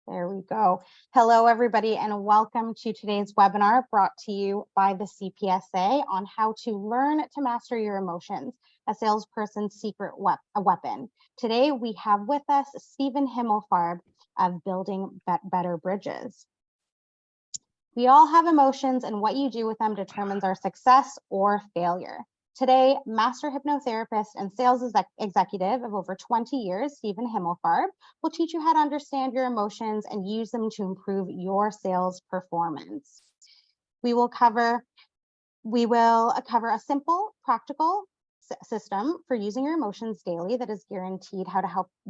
There we go. Hello, everybody, and welcome to today's webinar brought to you by the CPSA on how to learn to master your emotions, a salesperson's secret weapon. Today, we have with us Stephen Himmelfarb of Building Better Bridges. We all have emotions, and what you do with them determines our success or failure. Today, master hypnotherapist and sales executive of over 20 years, Stephen Himmelfarb, will teach you how to understand your emotions and use them to improve your sales performance. We will cover a simple, practical system for using your emotions daily that is guaranteed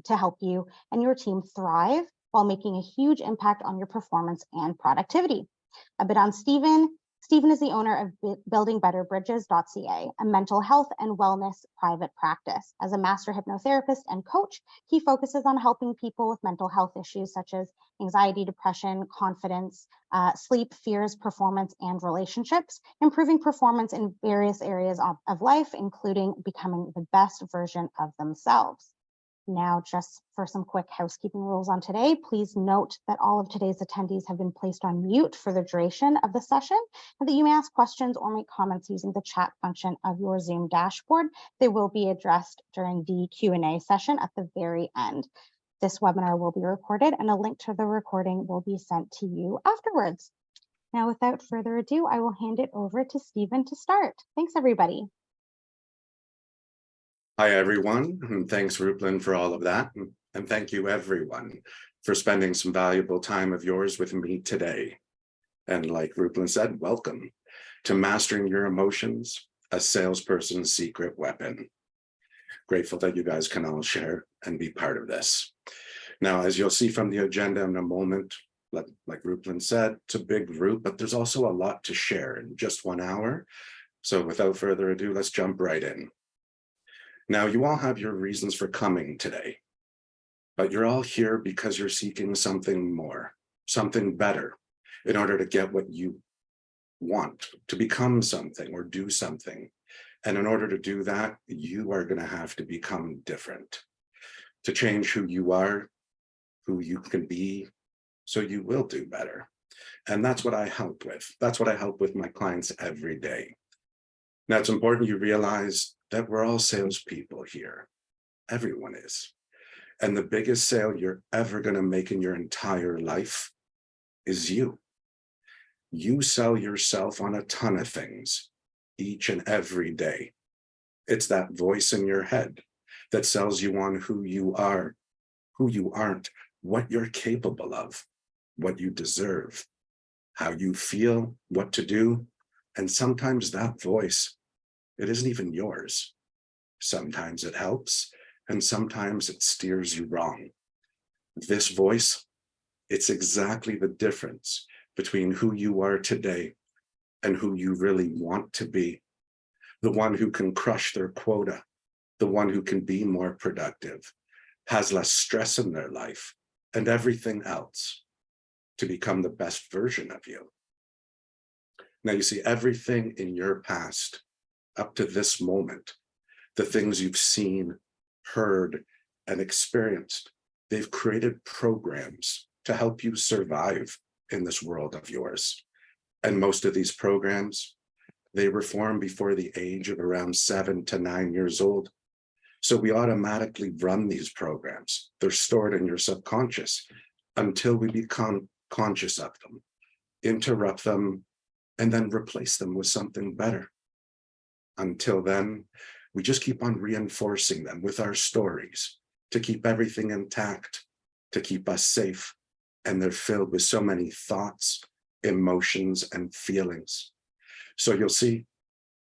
to help you and your team thrive while making a huge impact on your performance and productivity. A bit on Stephen. Stephen is the owner of buildingbetterbridges.ca, a mental health and wellness private practice. As a master hypnotherapist and coach, he focuses on helping people with mental health issues such as anxiety, depression, confidence, sleep, fears, performance, and relationships, improving performance in various areas of life, including becoming the best version of themselves. Now, just for some quick housekeeping rules on today, please note that all of today's attendees have been placed on mute for the duration of the session, and that you may ask questions or make comments using the chat function of your Zoom dashboard. They will be addressed during the Q&A session at the very end. This webinar will be recorded, and a link to the recording will be sent to you afterwards. Now, without further ado, I will hand it over to Stephen to start. Thanks, everybody. Hi, everyone, and thanks, Rupelin, for all of that. And thank you, everyone, for spending some valuable time of yours with me today. And like Rupelin said, welcome to Mastering Your Emotions, a Salesperson's Secret Weapon. Grateful that you guys can all share and be part of this. Now, as you'll see from the agenda in a moment, like Rupelin said, it's a big group, but there's also a lot to share in just 1 hour. So without further ado, let's jump right in. Now, you all have your reasons for coming today, but you're all here because you're seeking something more, something better, in order to get what you want, to become something or do something. And in order to do that, you are going to have to become different, to change who you are, who you can be, so you will do better. And that's what I help with. That's what I help with my clients every day. Now, it's important you realize that we're all salespeople here. Everyone is. And the biggest sale you're ever going to make in your entire life is you. You sell yourself on a ton of things each and every day. It's that voice in your head that sells you on who you are, who you aren't, what you're capable of, what you deserve, how you feel, what to do. And sometimes that voice, it isn't even yours. Sometimes it helps, and sometimes it steers you wrong. This voice, it's exactly the difference between who you are today and who you really want to be. The one who can crush their quota, the one who can be more productive, has less stress in their life, and everything else to become the best version of you. Now, you see, everything in your past up to this moment, the things you've seen, heard, and experienced, they've created programs to help you survive in this world of yours. And most of these programs, they were formed before the age of around 7 to 9 years old. So we automatically run these programs. They're stored in your subconscious until we become conscious of them, interrupt them, and then replace them with something better. Until then, we just keep on reinforcing them with our stories to keep everything intact, to keep us safe. And they're filled with so many thoughts, emotions, and feelings. So you'll see,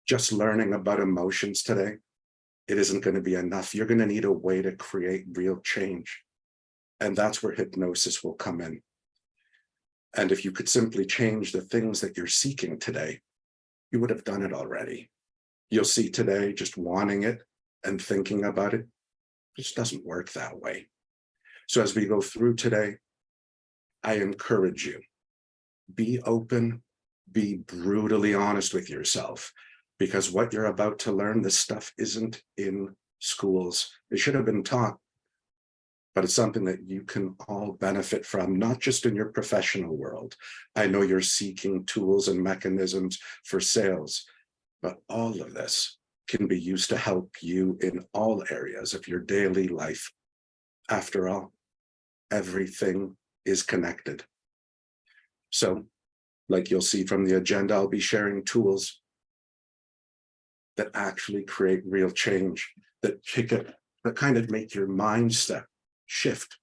just learning about emotions today, it isn't going to be enough. You're going to need a way to create real change. And that's where hypnosis will come in. And if you could simply change the things that you're seeking today, you would have done it already. You'll see today, just wanting it and thinking about it just doesn't work that way. So as we go through today, I encourage you, be open, be brutally honest with yourself, because what you're about to learn, this stuff isn't in schools. It should have been taught but it's something that you can all benefit from, not just in your professional world. I know you're seeking tools and mechanisms for sales, but all of this can be used to help you in all areas of your daily life. After all, everything is connected. So, like you'll see from the agenda, I'll be sharing tools that actually create real change, that kind of make your mindset shift,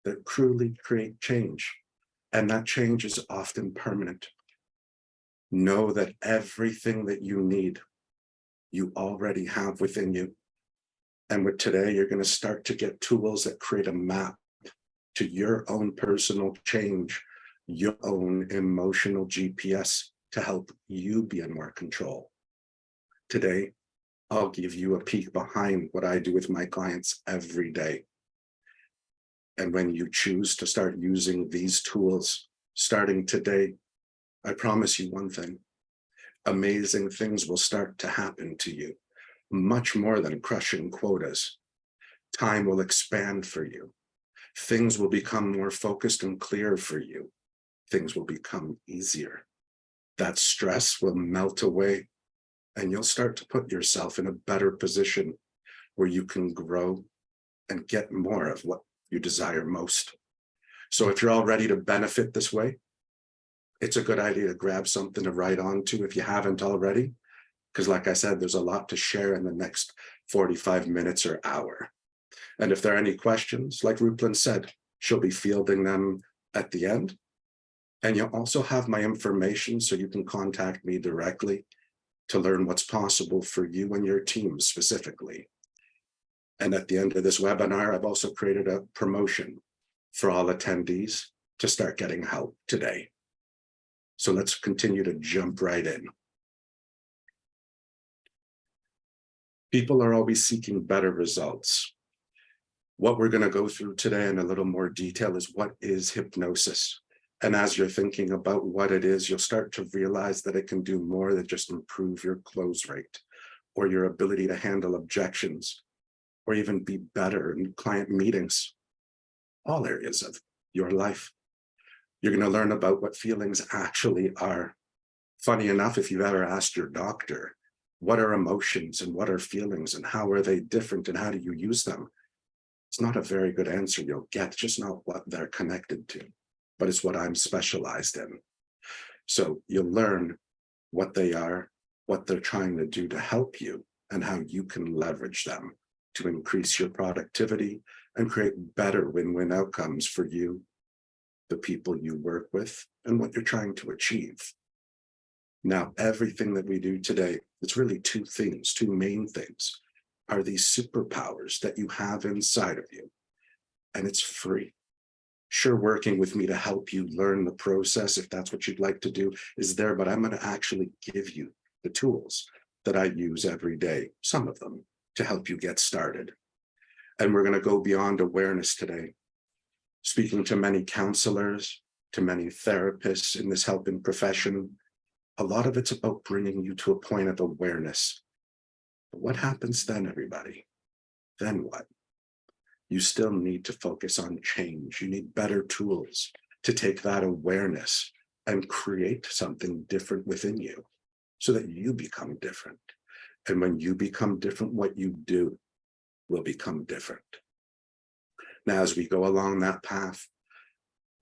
that truly create change. And that change is often permanent. Know that everything that you need, you already have within you. And with today, you're going to start to get tools that create a map to your own personal change, your own emotional GPS to help you be in more control. Today, I'll give you a peek behind what I do with my clients every day. And when you choose to start using these tools, starting today, I promise you one thing: amazing things will start to happen to you, much more than crushing quotas. Time will expand for you. Things will become more focused and clear for you. Things will become easier. That stress will melt away, and you'll start to put yourself in a better position where you can grow and get more of what you desire most. So if you're all ready to benefit this way, it's a good idea to grab something to write on to if you haven't already, because like I said, there's a lot to share in the next 45 minutes or hour. And if there are any questions, like Ruplan said, she'll be fielding them at the end. And you'll also have my information so you can contact me directly to learn what's possible for you and your team specifically. And at the end of this webinar, I've also created a promotion for all attendees to start getting help today. So let's continue to jump right in. People are always seeking better results. What we're going to go through today in a little more detail is what is hypnosis. And as you're thinking about what it is, you'll start to realize that it can do more than just improve your close rate or your ability to handle objections or even be better in client meetings, all areas of your life. You're going to learn about what feelings actually are. Funny enough, if you've ever asked your doctor, what are emotions and what are feelings and how are they different and how do you use them? It's not a very good answer you'll get, just not what they're connected to, but it's what I'm specialized in. So you'll learn what they are, what they're trying to do to help you, and how you can leverage them to increase your productivity and create better win-win outcomes for you, the people you work with, and what you're trying to achieve. Now, everything that we do today, it's really two things, two main things, are these superpowers that you have inside of you, and it's free. Sure, working with me to help you learn the process, if that's what you'd like to do, is there, but I'm going to actually give you the tools that I use every day, some of them, to help you get started. And we're going to go beyond awareness today. Speaking to many counselors, to many therapists in this helping profession, a lot of it's about bringing you to a point of awareness. But what happens then, everybody? Then what? You still need to focus on change. You need better tools to take that awareness and create something different within you so that you become different. And when you become different, what you do will become different. Now, as we go along that path,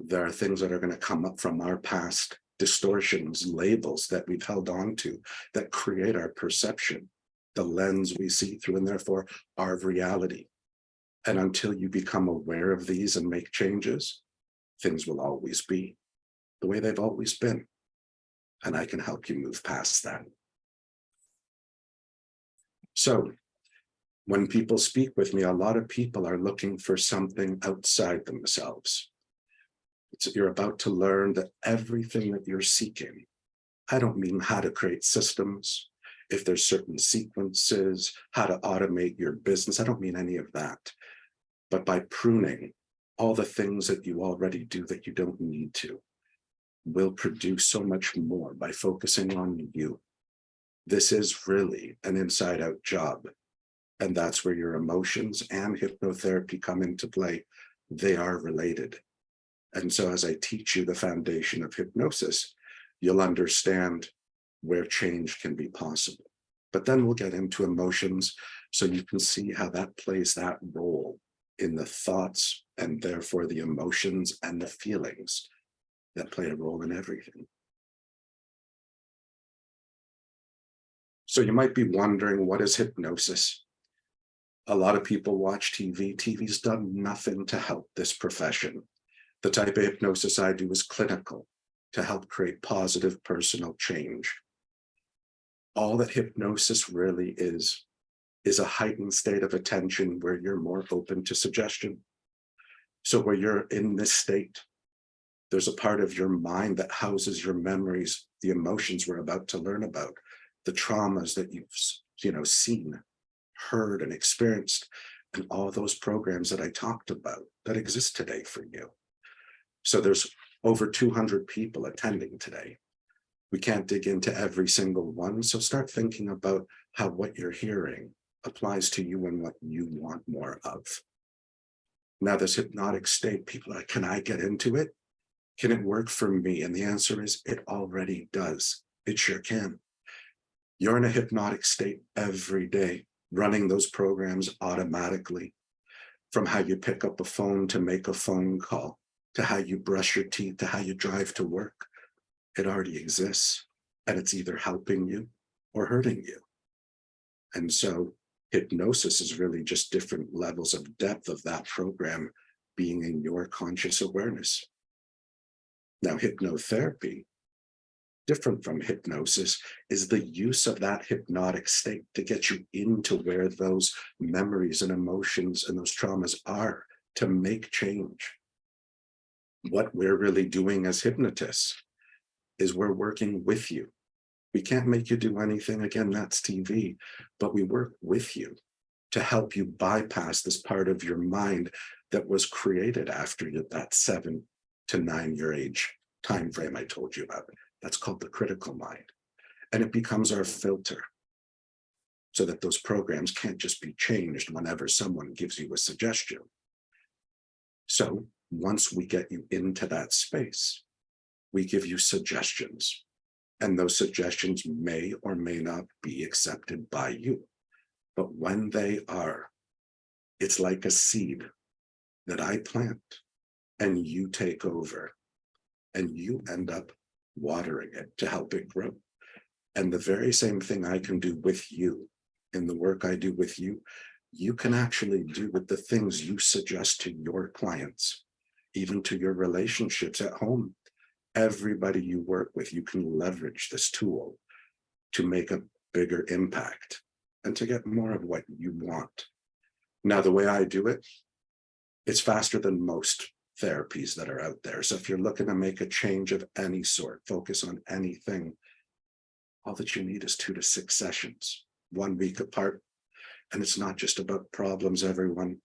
there are things that are going to come up from our past, distortions, labels that we've held on to that create our perception, the lens we see through, and therefore our reality. And until you become aware of these and make changes, things will always be the way they've always been. And I can help you move past that. So when people speak with me, a lot of people are looking for something outside themselves. You're about to learn that everything that you're seeking, I don't mean how to create systems, if there's certain sequences, how to automate your business. I don't mean any of that. But by pruning all the things that you already do that you don't need to, will produce so much more by focusing on you. This is really an inside-out job. And that's where your emotions and hypnotherapy come into play. They are related. And so as I teach you the foundation of hypnosis, you'll understand where change can be possible. But then we'll get into emotions so you can see how that plays that role in the thoughts and therefore the emotions and the feelings that play a role in everything. So you might be wondering, what is hypnosis? A lot of people watch TV. TV's done nothing to help this profession. The type of hypnosis I do is clinical, to help create positive personal change. All that hypnosis really is a heightened state of attention where you're more open to suggestion. So where you're in this state, there's a part of your mind that houses your memories, the emotions we're about to learn about, the traumas that you've seen, heard, and experienced, and all those programs that I talked about that exist today for you. So there's over 200 people attending today. We can't dig into every single one, so start thinking about how what you're hearing applies to you and what you want more of. Now, this hypnotic state, people are like, can I get into it? Can it work for me? And the answer is, it already does. It sure can. You're in a hypnotic state every day, running those programs automatically, from how you pick up a phone to make a phone call, to how you brush your teeth, to how you drive to work. It already exists, and it's either helping you or hurting you. And so hypnosis is really just different levels of depth of that program being in your conscious awareness. Now, hypnotherapy, different from hypnosis, is the use of that hypnotic state to get you into where those memories and emotions and those traumas are, to make change. What we're really doing as hypnotists is we're working with you. We can't make you do anything. Again, that's TV, but we work with you to help you bypass this part of your mind that was created after that 7 to 9 year age time frame I told you about. That's called the critical mind. And it becomes our filter so that those programs can't just be changed whenever someone gives you a suggestion. So once we get you into that space, we give you suggestions, and those suggestions may or may not be accepted by you. But when they are, it's like a seed that I plant and you take over, and you end up watering it to help it grow. And the very same thing I can do with you in the work I do with you, you can actually do with the things you suggest to your clients, even to your relationships at home. Everybody you work with, you can leverage this tool to make a bigger impact and to get more of what you want. Now, the way I do it, it's faster than most therapies that are out there. So if you're looking to make a change of any sort, focus on anything, all that you need is 2 to 6 sessions, 1 week apart. And it's not just about problems, everyone.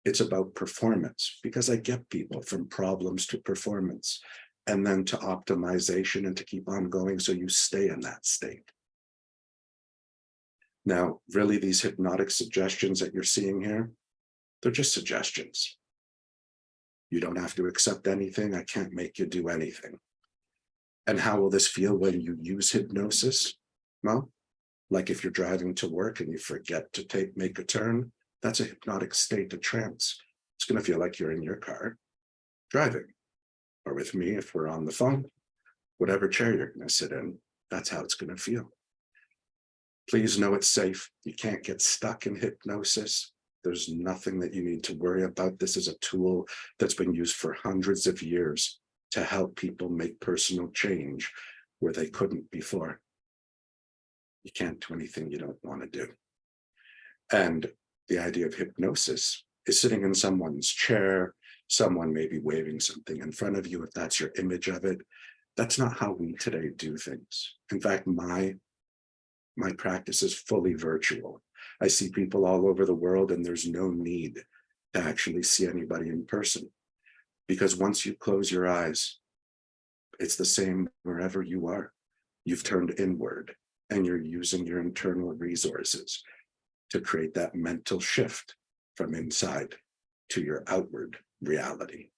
It's about performance, because I get people from problems to performance, and then to optimization, and to keep on going so you stay in that state. Now, really, these hypnotic suggestions that you're seeing here, they're just suggestions. You don't have to accept anything. I can't make you do anything. And how will this feel when you use hypnosis? Well, like if you're driving to work and you forget to make a turn, that's a hypnotic state of trance. It's going to feel like you're in your car driving, or with me if we're on the phone, whatever chair you're going to sit in, that's how it's going to feel. Please know it's safe. You can't get stuck in hypnosis. There's nothing that you need to worry about. This is a tool that's been used for hundreds of years to help people make personal change where they couldn't before. You can't do anything you don't want to do. And the idea of hypnosis is sitting in someone's chair, someone may be waving something in front of you, if that's your image of it. That's not how we today do things. In fact, my practice is fully virtual. I see people all over the world, and there's no need to actually see anybody in person, because once you close your eyes, it's the same wherever you are. You've turned inward, and you're using your internal resources to create that mental shift from inside to your outward reality.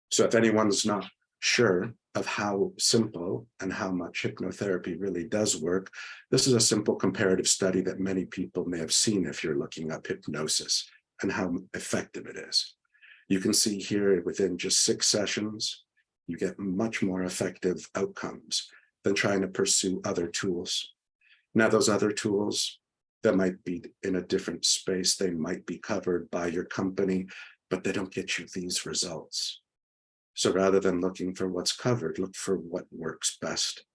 So if anyone's not sure of how simple and how much hypnotherapy really does work, this is a simple comparative study that many people may have seen if you're looking up hypnosis and how effective it is. You can see here within just 6 sessions, you get much more effective outcomes than trying to pursue other tools. Now, those other tools that might be in a different space, they might be covered by your company, but they don't get you these results. So rather than looking for what's covered, look for what works best.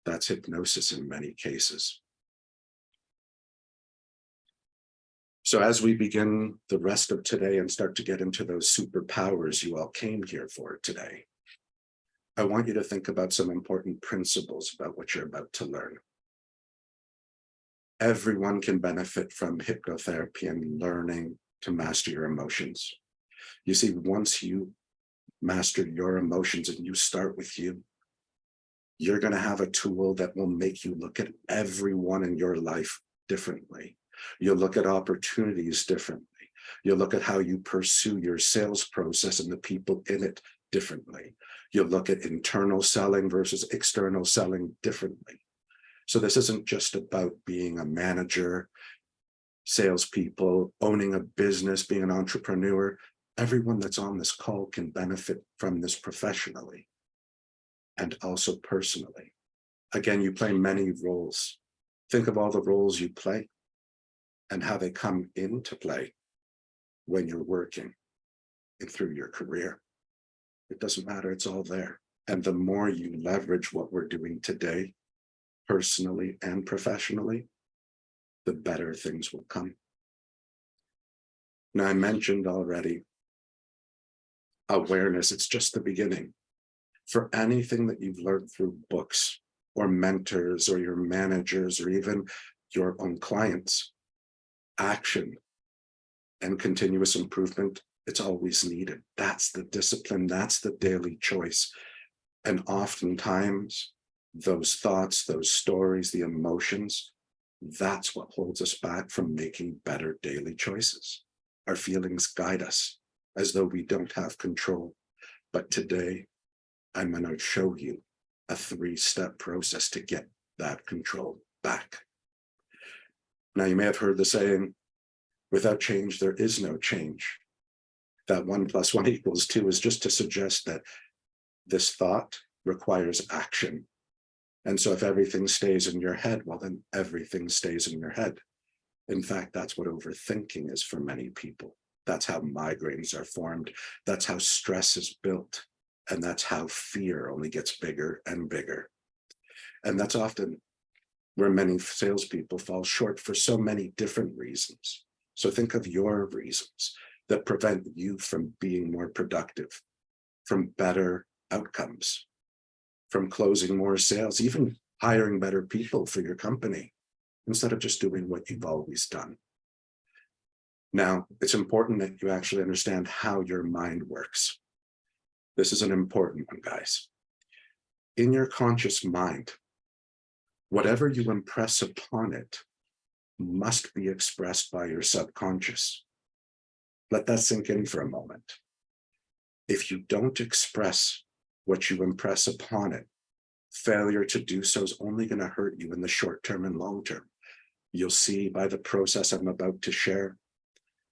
That's hypnosis in many cases. So as we begin the rest of today and start to get into those superpowers you all came here for today, I want you to think about some important principles about what you're about to learn. Everyone can benefit from hypnotherapy and learning to master your emotions. You see, once you master your emotions and you start with you, you're going to have a tool that will make you look at everyone in your life differently. You'll look at opportunities differently. You'll look at how you pursue your sales process and the people in it differently. You'll look at internal selling versus external selling differently. So this isn't just about being a manager, salespeople, owning a business, being an entrepreneur. Everyone that's on this call can benefit from this professionally and also personally. Again, you play many roles. Think of all the roles you play and how they come into play when you're working and through your career. It doesn't matter, it's all there. And the more you leverage what we're doing today, personally and professionally, the better things will come. Now, I mentioned already awareness, it's just the beginning. For anything that you've learned through books or mentors or your managers or even your own clients, action and continuous improvement, it's always needed. That's the discipline, that's the daily choice. And oftentimes, those thoughts, those stories, the emotions, that's what holds us back from making better daily choices. Our feelings guide us as though we don't have control. But today, I'm going to show you a 3-step process to get that control back. Now, you may have heard the saying, without change, there is no change. That 1 + 1 = 2 is just to suggest that this thought requires action. And so if everything stays in your head, well, then everything stays in your head. In fact, that's what overthinking is for many people. That's how migraines are formed. That's how stress is built. And that's how fear only gets bigger and bigger. And that's often where many salespeople fall short for so many different reasons. So think of your reasons that prevent you from being more productive, from better outcomes, from closing more sales, even hiring better people for your company, instead of just doing what you've always done. Now, it's important that you actually understand how your mind works. This is an important one, guys. In your conscious mind, whatever you impress upon it must be expressed by your subconscious. Let that sink in for a moment. If you don't express what you impress upon it, failure to do so is only going to hurt you in the short term and long term. You'll see by the process I'm about to share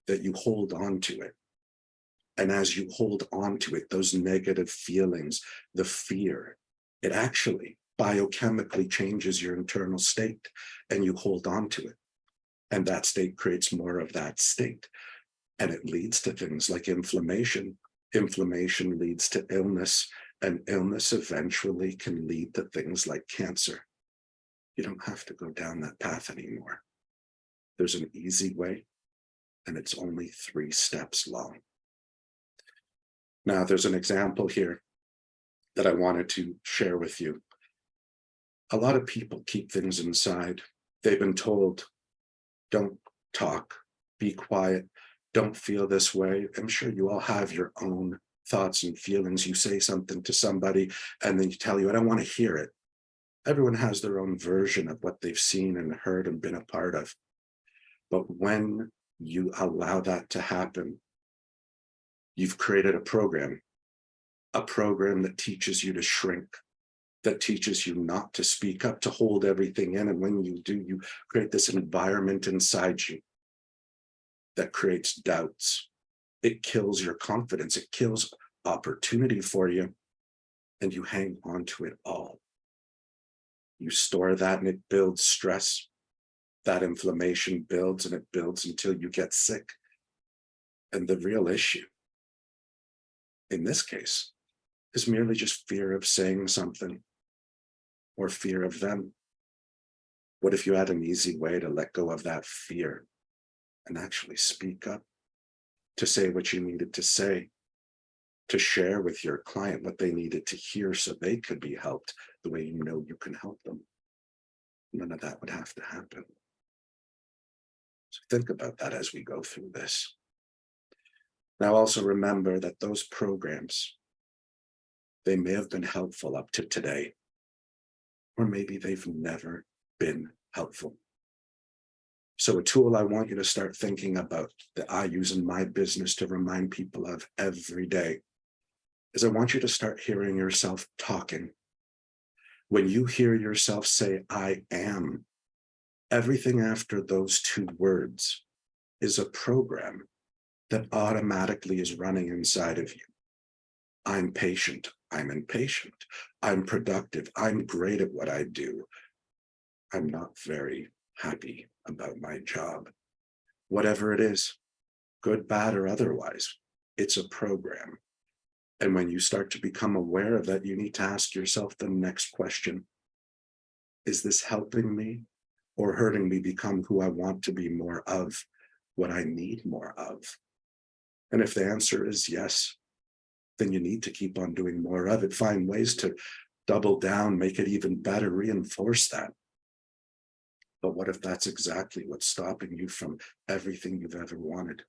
that you hold on to it. And as you hold on to it, those negative feelings, the fear, it actually biochemically changes your internal state and you hold on to it. And that state creates more of that state. And it leads to things like inflammation. Inflammation leads to illness, and illness eventually can lead to things like cancer. You don't have to go down that path anymore. There's an easy way, and it's only 3 steps long. Now, there's an example here that I wanted to share with you. A lot of people keep things inside. They've been told, don't talk, be quiet, don't feel this way. I'm sure you all have your own thoughts and feelings. You say something to somebody and then you tell you, I don't want to hear it. Everyone has their own version of what they've seen and heard and been a part of. But when you allow that to happen, you've created a program that teaches you to shrink, that teaches you not to speak up, to hold everything in. And when you do, you create this environment inside you that creates doubts. It kills your confidence. It kills opportunity for you. And you hang on to it all. You store that and it builds stress. That inflammation builds and it builds until you get sick. And the real issue in this case is merely just fear of saying something or fear of them. What if you had an easy way to let go of that fear and actually speak up, to say what you needed to say, to share with your client what they needed to hear so they could be helped the way you know you can help them? None of that would have to happen. So think about that as we go through this. Now also remember that those programs, they may have been helpful up to today, or maybe they've never been helpful. So a tool I want you to start thinking about that I use in my business to remind people of every day is I want you to start hearing yourself talking. When you hear yourself say, I am, everything after those two words is a program that automatically is running inside of you. I'm patient. I'm impatient. I'm productive. I'm great at what I do. I'm not very happy about my job. Whatever it is, good, bad, or otherwise, it's a program. And when you start to become aware of that, you need to ask yourself the next question. Is this helping me or hurting me become who I want to be more of, what I need more of? And if the answer is yes, then you need to keep on doing more of it. Find ways to double down, make it even better, reinforce that. But what if that's exactly what's stopping you from everything you've ever wanted?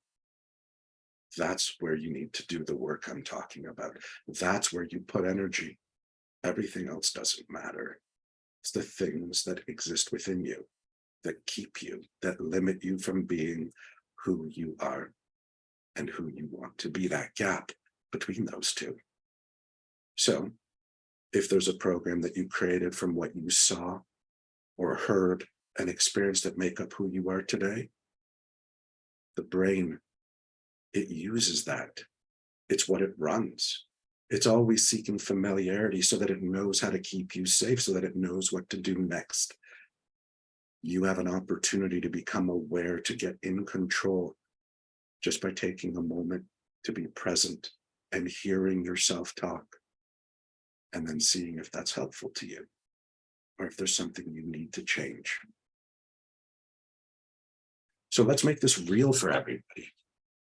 That's where you need to do the work I'm talking about. That's where you put energy. Everything else doesn't matter. It's the things that exist within you, that keep you, that limit you from being who you are and who you want to be, that gap between those two. So if there's a program that you created from what you saw or heard and experienced that make up who you are today, the brain, it uses that. It's what it runs. It's always seeking familiarity so that it knows how to keep you safe, so that it knows what to do next. You have an opportunity to become aware, to get in control, just by taking a moment to be present and hearing yourself talk, and then seeing if that's helpful to you, or if there's something you need to change. So let's make this real for everybody.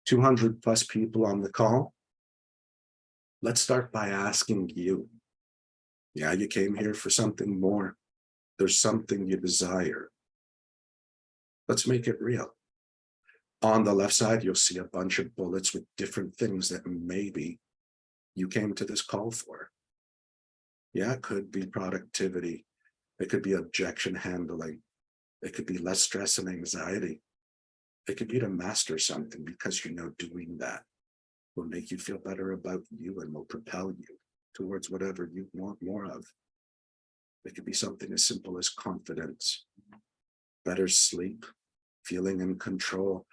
200 plus people on the call. Let's start by asking you. Yeah, you came here for something more. There's something you desire. Let's make it real. On the left side, you'll see a bunch of bullets with different things that maybe you came to this call for. Yeah, it could be productivity. It could be objection handling. It could be less stress and anxiety. It could be to master something, because you know doing that will make you feel better about you and will propel you towards whatever you want more of. It could be something as simple as confidence, better sleep, feeling in control,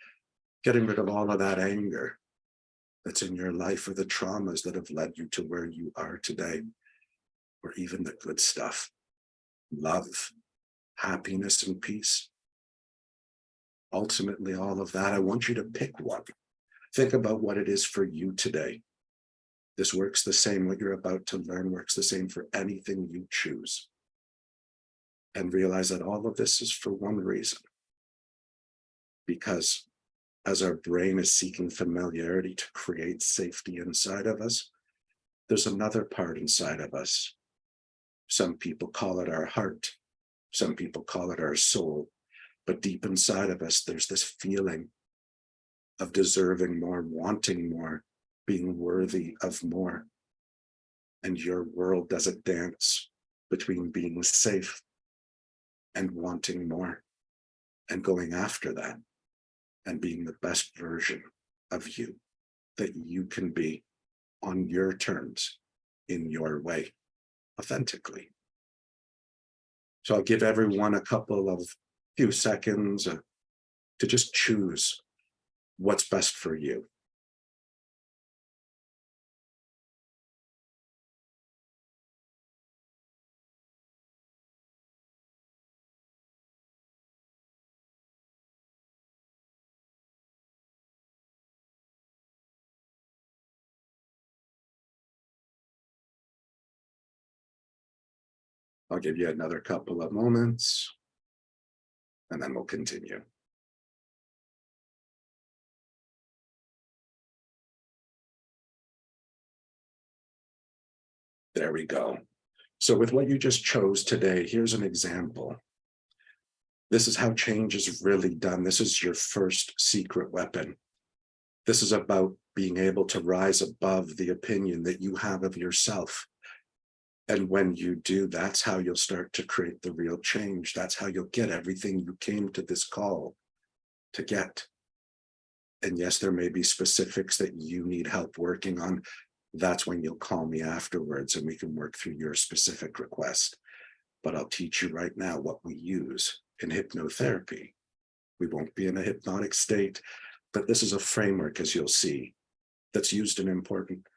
getting rid of all of that anger that's in your life, or the traumas that have led you to where you are today, or even the good stuff, love, happiness, and peace. Ultimately, all of that, I want you to pick one. Think about what it is for you today. This works the same. What you're about to learn works the same for anything you choose. And realize that all of this is for one reason. Because as our brain is seeking familiarity to create safety inside of us, there's another part inside of us. Some people call it our heart. Some people call it our soul. But deep inside of us, there's this feeling of deserving more, wanting more, being worthy of more. And your world does a dance between being safe and wanting more and going after that and being the best version of you that you can be on your terms, in your way, authentically. So I'll give everyone a couple of few seconds to just choose what's best for you. I'll give you another couple of moments, and then we'll continue. There we go. So with what you just chose today, here's an example. This is how change is really done. This is your first secret weapon. This is about being able to rise above the opinion that you have of yourself. And when you do, that's how you'll start to create the real change. That's how you'll get everything you came to this call to get. And yes, there may be specifics that you need help working on. That's when you'll call me afterwards and we can work through your specific request. But I'll teach you right now what we use in hypnotherapy. We won't be in a hypnotic state, but this is a framework, as you'll see, that's used an important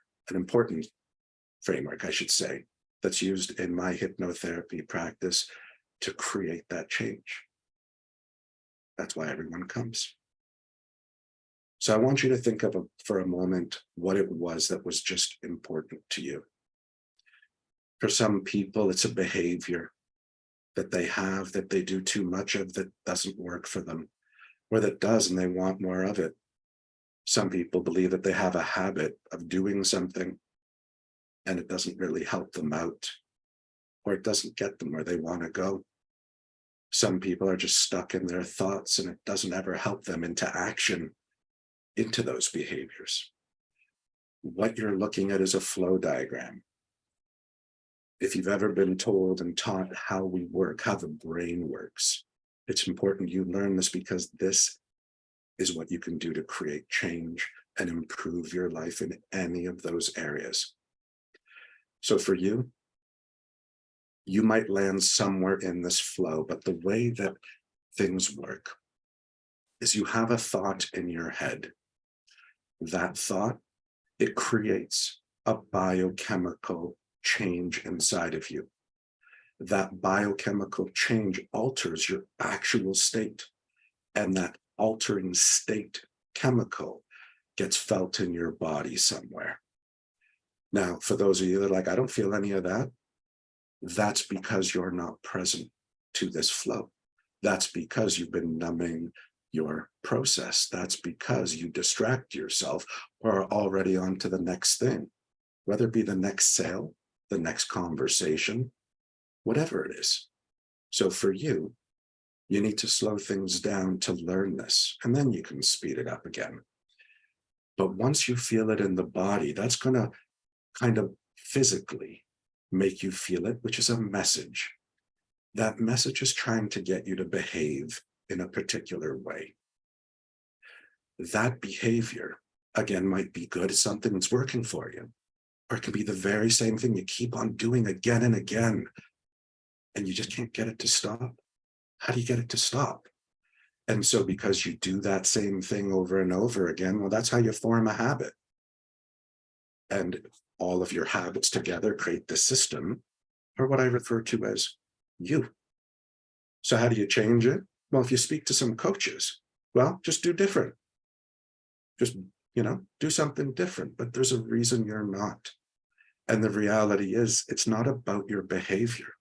framework, I should say, that's used in my hypnotherapy practice to create that change. That's why everyone comes. So I want you to think of for a moment what it was that was just important to you. For some people, it's a behavior that they have, that they do too much of, that doesn't work for them, or that does and they want more of it. Some people believe that they have a habit of doing something and it doesn't really help them out, or it doesn't get them where they want to go. Some people are just stuck in their thoughts and it doesn't ever help them into action, into those behaviors. What you're looking at is a flow diagram. If you've ever been told and taught how we work, how the brain works, it's important you learn this, because this is what you can do to create change and improve your life in any of those areas. So for you, you might land somewhere in this flow, but the way that things work is you have a thought in your head. That thought, it creates a biochemical change inside of you. That biochemical change alters your actual state, and that altering state chemical gets felt in your body somewhere. Now, for those of you that are like, I don't feel any of that, that's because you're not present to this flow. That's because you've been numbing your process. That's because you distract yourself or are already on to the next thing, whether it be the next sale, the next conversation, whatever it is. So for you, you need to slow things down to learn this, and then you can speed it up again. But once you feel it in the body, that's going to kind of physically make you feel it, which is a message. That message is trying to get you to behave in a particular way. That behavior, again, might be good. It's something that's working for you. Or it can be the very same thing you keep on doing again and again, and you just can't get it to stop. How do you get it to stop? And so because you do that same thing over and over again, well, that's how you form a habit. And all of your habits together create the system, or what I refer to as you. So how do you change it? Well, if you speak to some coaches, well, just do different. Just, do something different, but there's a reason you're not. And the reality is, it's not about your behavior.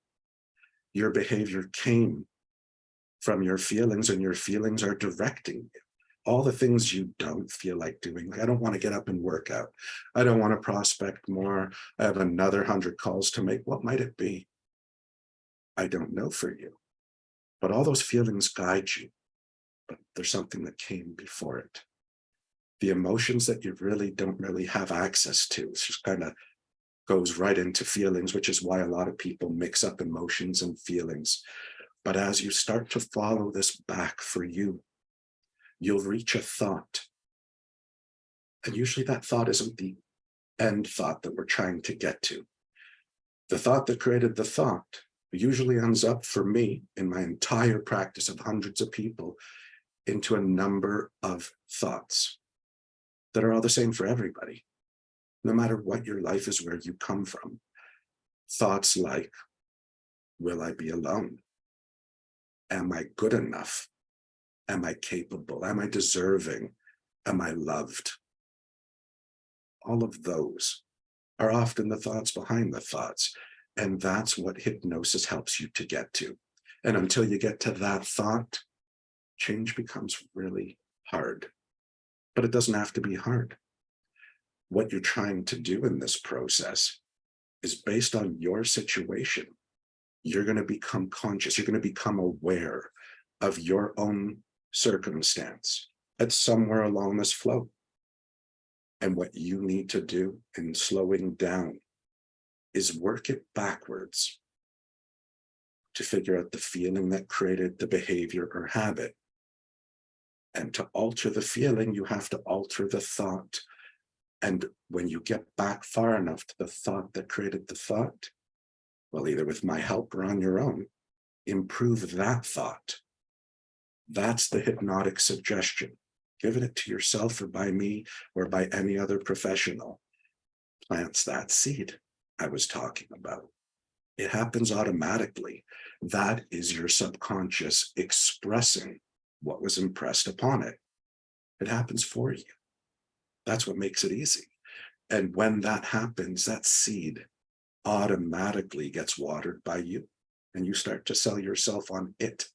Your behavior came from your feelings, and your feelings are directing you. All the things you don't feel like doing. Like, I don't want to get up and work out. I don't want to prospect more. I have another 100 calls to make. What might it be? I don't know for you. But all those feelings guide you. But there's something that came before it. The emotions that you really don't have access to. It's just kind of goes right into feelings, which is why a lot of people mix up emotions and feelings. But as you start to follow this back for you, you'll reach a thought. And usually that thought isn't the end thought that we're trying to get to. The thought that created the thought usually ends up, for me, in my entire practice of hundreds of people, into a number of thoughts that are all the same for everybody, no matter what your life is, where you come from. Thoughts like, will I be alone? Am I good enough? Am I capable? Am I deserving? Am I loved? All of those are often the thoughts behind the thoughts. And that's what hypnosis helps you to get to. And until you get to that thought, change becomes really hard. But it doesn't have to be hard. What you're trying to do in this process is based on your situation. You're going to become conscious. You're going to become aware of your own circumstance at somewhere along this flow. And what you need to do in slowing down is work it backwards to figure out the feeling that created the behavior or habit. And to alter the feeling, you have to alter the thought. And when you get back far enough to the thought that created the thought, well, either with my help or on your own, improve that thought. That's the hypnotic suggestion. Giving it to yourself or by me or by any other professional plants that seed I was talking about. It happens automatically. That is your subconscious expressing what was impressed upon it. It happens for you. That's what makes it easy. And when that happens, that seed automatically gets watered by you, and you start to sell yourself on it.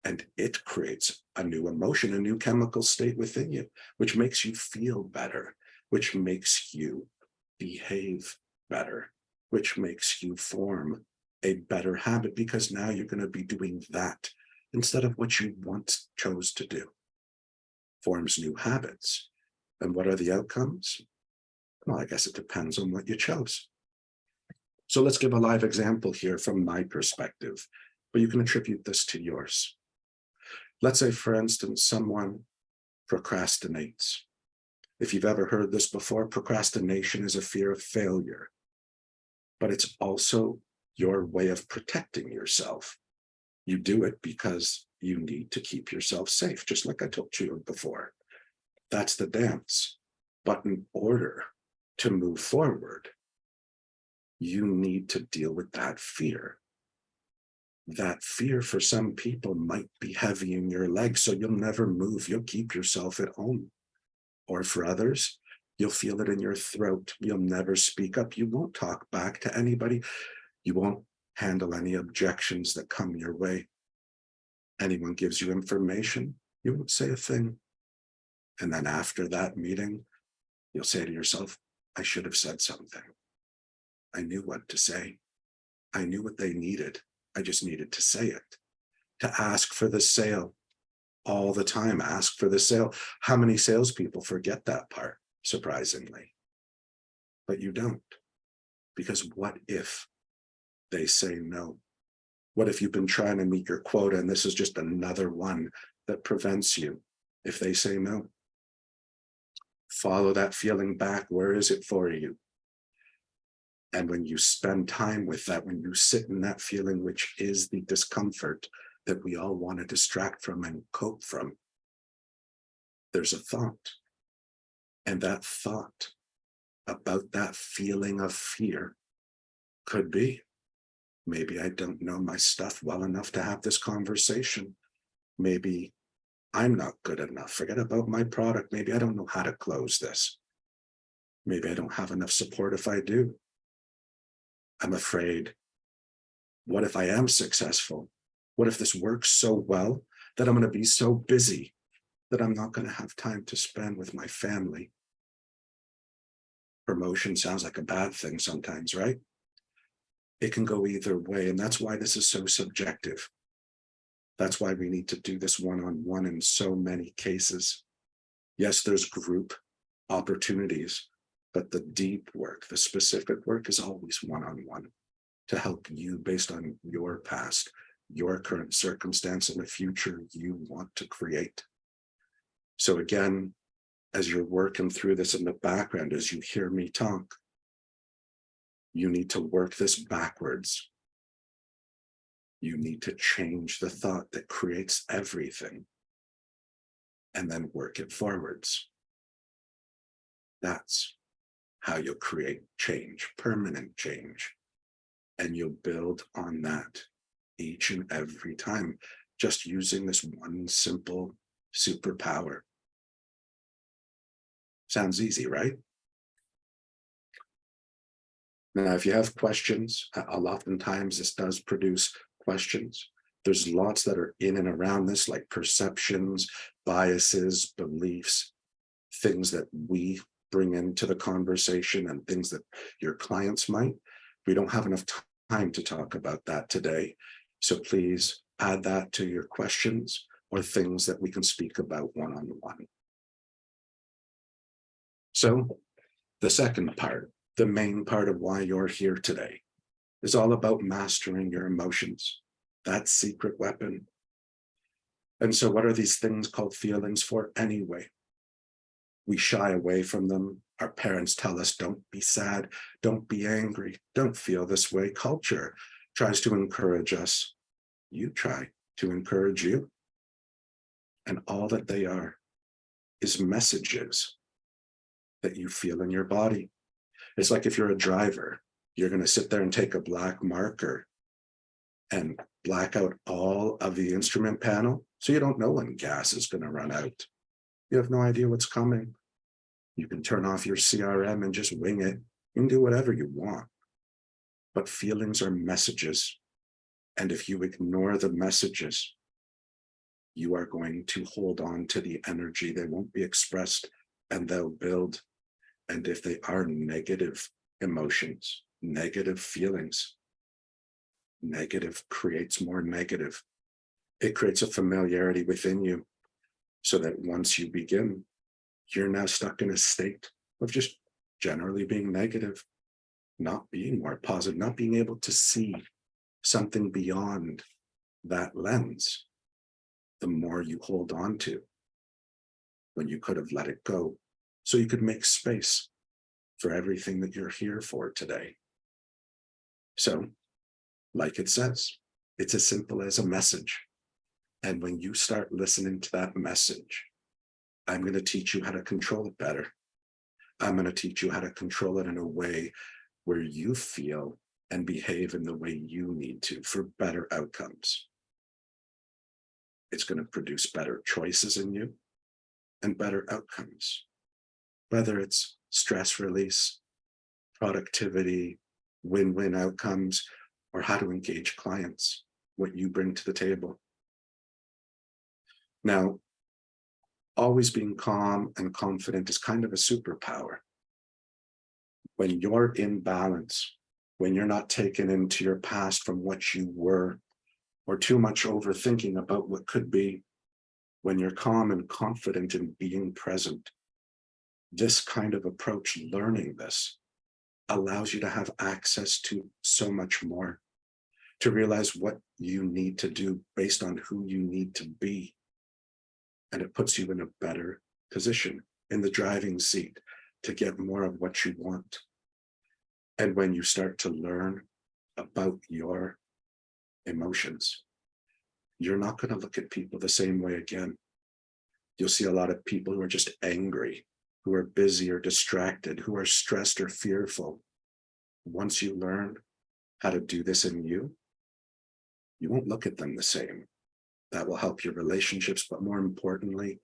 And it creates a new emotion, a new chemical state within you, which makes you feel better, which makes you behave better, which makes you form a better habit, because now you're going to be doing that instead of what you once chose to do. Forms new habits. And what are the outcomes? Well, I guess it depends on what you chose. So let's give a live example here from my perspective, but you can attribute this to yours. Let's say, for instance, someone procrastinates. If you've ever heard this before, procrastination is a fear of failure, but it's also your way of protecting yourself. You do it because you need to keep yourself safe, just like I told you before. That's the dance. But in order to move forward, you need to deal with that fear. That fear for some people might be heavy in your legs, so you'll never move. You'll keep yourself at home. Or for others, you'll feel it in your throat. You'll never speak up. You won't talk back to anybody. You won't handle any objections that come your way. Anyone gives you information, you won't say a thing. And then after that meeting, you'll say to yourself, I should have said something. I knew what to say. I knew what they needed. I just needed to say it. To ask for the sale all the time. Ask for the sale. How many salespeople forget that part, surprisingly? But you don't. Because what if they say no? What if you've been trying to meet your quota and this is just another one that prevents you? If they say no, follow that feeling back. Where is it for you? And when you spend time with that, when you sit in that feeling, which is the discomfort that we all want to distract from and cope from, there's a thought. And that thought about that feeling of fear could be, maybe I don't know my stuff well enough to have this conversation. Maybe I'm not good enough. Forget about my product. Maybe I don't know how to close this. Maybe I don't have enough support if I do. I'm afraid, what if I am successful? What if this works so well that I'm going to be so busy that I'm not going to have time to spend with my family? Promotion sounds like a bad thing sometimes, right? It can go either way, and that's why this is so subjective. That's why we need to do this one-on-one in so many cases. Yes, there's group opportunities, But the deep work, the specific work is always one-on-one to help you based on your past, your current circumstance, and the future you want to create. So again, as you're working through this in the background, as you hear me talk, you need to work this backwards. You need to change the thought that creates everything and then work it forwards. That's how you'll create change, permanent change. And you'll build on that each and every time, just using this one simple superpower. Sounds easy, right? Now, if you have questions, oftentimes this does produce questions. There's lots that are in and around this, like perceptions, biases, beliefs, things that we bring into the conversation and things that your clients might. We don't have enough time to talk about that today. So please add that to your questions or things that we can speak about one-on-one. So the second part, the main part of why you're here today, is all about mastering your emotions, that secret weapon. And so what are these things called feelings for anyway? We shy away from them. Our parents tell us, don't be sad, don't be angry, don't feel this way. Culture tries to encourage us. You try to encourage you. And all that they are is messages that you feel in your body. It's like if you're a driver, you're going to sit there and take a black marker and black out all of the instrument panel so you don't know when gas is going to run out. You have no idea what's coming. You can turn off your CRM and just wing it. You can do whatever you want. But feelings are messages. And if you ignore the messages, you are going to hold on to the energy. They won't be expressed and they'll build. And if they are negative emotions, negative feelings, negative creates more negative. It creates a familiarity within you so that once you begin, you're now stuck in a state of just generally being negative, not being more positive, not being able to see something beyond that lens. The more you hold on to when you could have let it go, so you could make space for everything that you're here for today. So, like it says, it's as simple as a message. And when you start listening to that message, I'm going to teach you how to control it better. I'm going to teach you how to control it in a way where you feel and behave in the way you need to for better outcomes. It's going to produce better choices in you and better outcomes, whether it's stress release, productivity, win-win outcomes, or how to engage clients, what you bring to the table. Now, always being calm and confident is kind of a superpower. When you're in balance, when you're not taken into your past from what you were, or too much overthinking about what could be, when you're calm and confident in being present, this kind of approach, learning this, allows you to have access to so much more, to realize what you need to do based on who you need to be. And it puts you in a better position in the driving seat to get more of what you want. And when you start to learn about your emotions, you're not going to look at people the same way again. You'll see a lot of people who are just angry, who are busy or distracted, who are stressed or fearful. Once you learn how to do this in you, you won't look at them the same. That will help your relationships, but more importantly,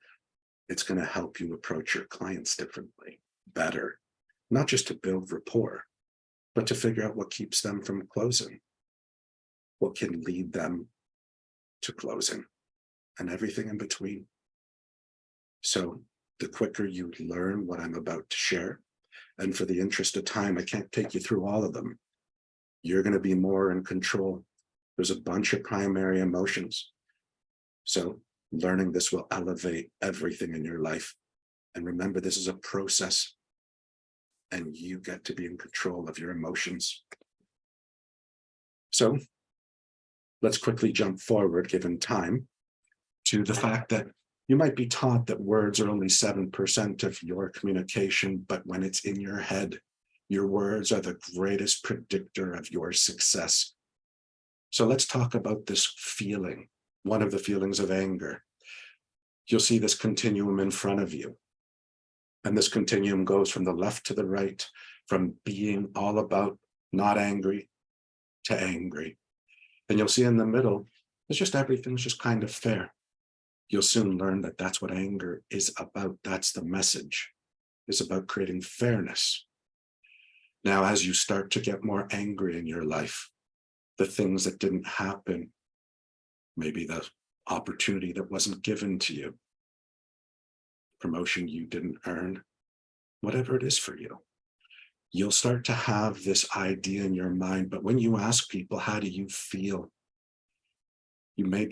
it's going to help you approach your clients differently, better, not just to build rapport, but to figure out what keeps them from closing, what can lead them to closing, and everything in between. So the quicker you learn what I'm about to share, and for the interest of time, I can't take you through all of them. You're going to be more in control. There's a bunch of primary emotions. So learning this will elevate everything in your life. And remember, this is a process. and you get to be in control of your emotions. So let's quickly jump forward, given time, to the fact that you might be taught that words are only 7% of your communication, but when it's in your head, your words are the greatest predictor of your success. So let's talk about this feeling, one of the feelings of anger. You'll see this continuum in front of you. And this continuum goes from the left to the right, from being all about not angry to angry. And you'll see in the middle, it's just everything's just kind of fair. You'll soon learn that that's what anger is about. That's the message. It's about creating fairness. Now, as you start to get more angry in your life, the things that didn't happen, maybe the opportunity that wasn't given to you, promotion you didn't earn, whatever it is for you, you'll start to have this idea in your mind. But when you ask people, how do you feel? You may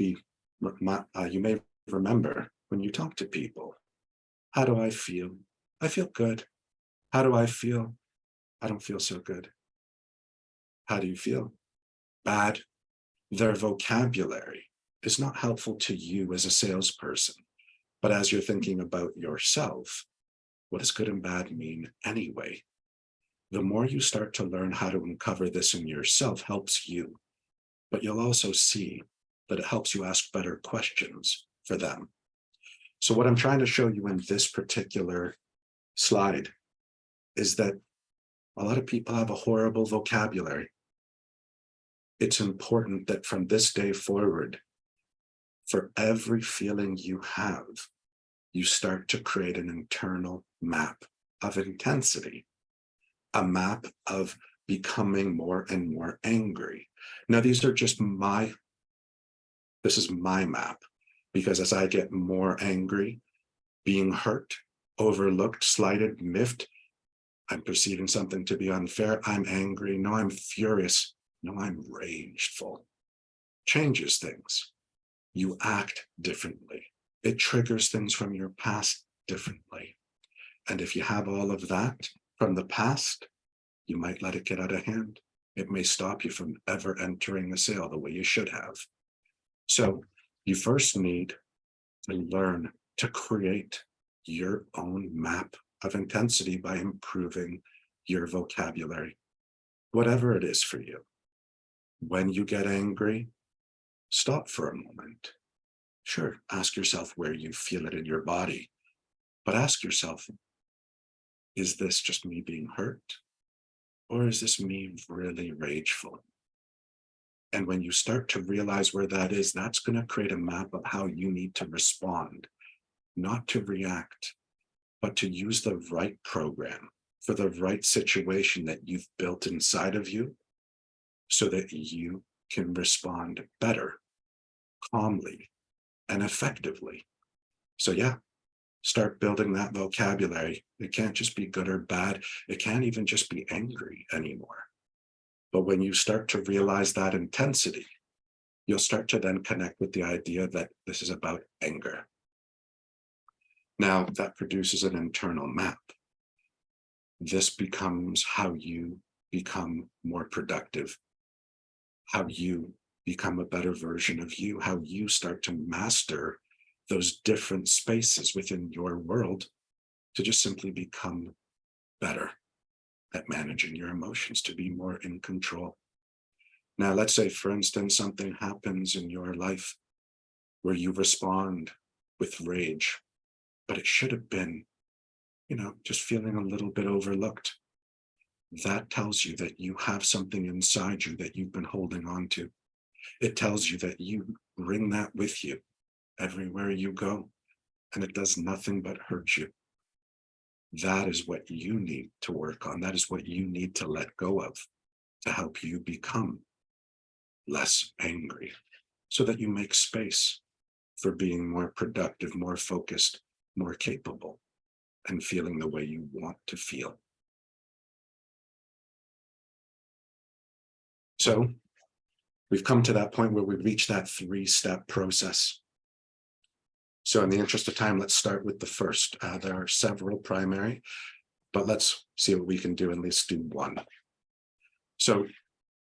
remember when you talk to people, how do I feel? I feel good. How do I feel? I don't feel so good. How do you feel? Bad. Their vocabulary is not helpful to you as a salesperson, but as you're thinking about yourself, what does good and bad mean anyway? The more you start to learn how to uncover this in yourself helps you, but you'll also see that it helps you ask better questions for them. So what I'm trying to show you in this particular slide is that a lot of people have a horrible vocabulary. It's important that from this day forward, for every feeling you have, you start to create an internal map of intensity, a map of becoming more and more angry. Now, these are just this is my map, because as I get more angry, being hurt, overlooked, slighted, miffed, I'm perceiving something to be unfair, I'm angry, no, I'm furious, no, I'm rageful. Changes things. You act differently. It triggers things from your past differently. And if you have all of that from the past, you might let it get out of hand. It may stop you from ever entering a sale the way you should have. So you first need to learn to create your own map of intensity by improving your vocabulary, whatever it is for you. When you get angry, stop for a moment. Sure, ask yourself where you feel it in your body, but ask yourself, is this just me being hurt? Or is this me really rageful? And when you start to realize where that is, that's going to create a map of how you need to respond, not to react, but to use the right program for the right situation that you've built inside of you so that you can respond better, calmly, and effectively. So yeah, start building that vocabulary. It can't just be good or bad. It can't even just be angry anymore. But when you start to realize that intensity, you'll start to then connect with the idea that this is about anger. Now that produces an internal map. This becomes how you become more productive, how you become a better version of you, how you start to master those different spaces within your world to just simply become better at managing your emotions, to be more in control. Now, let's say, for instance, something happens in your life where you respond with rage, but it should have been, just feeling a little bit overlooked. That tells you that you have something inside you that you've been holding on to. It tells you that you bring that with you everywhere you go, and it does nothing but hurt you. That is what you need to work on. That is what you need to let go of to help you become less angry, so that you make space for being more productive, more focused, more capable, and feeling the way you want to feel. So we've come to that point where we reach that 3-step process. So in the interest of time, let's start with the first. There are several primary. but let's see what we can do, at least do one. So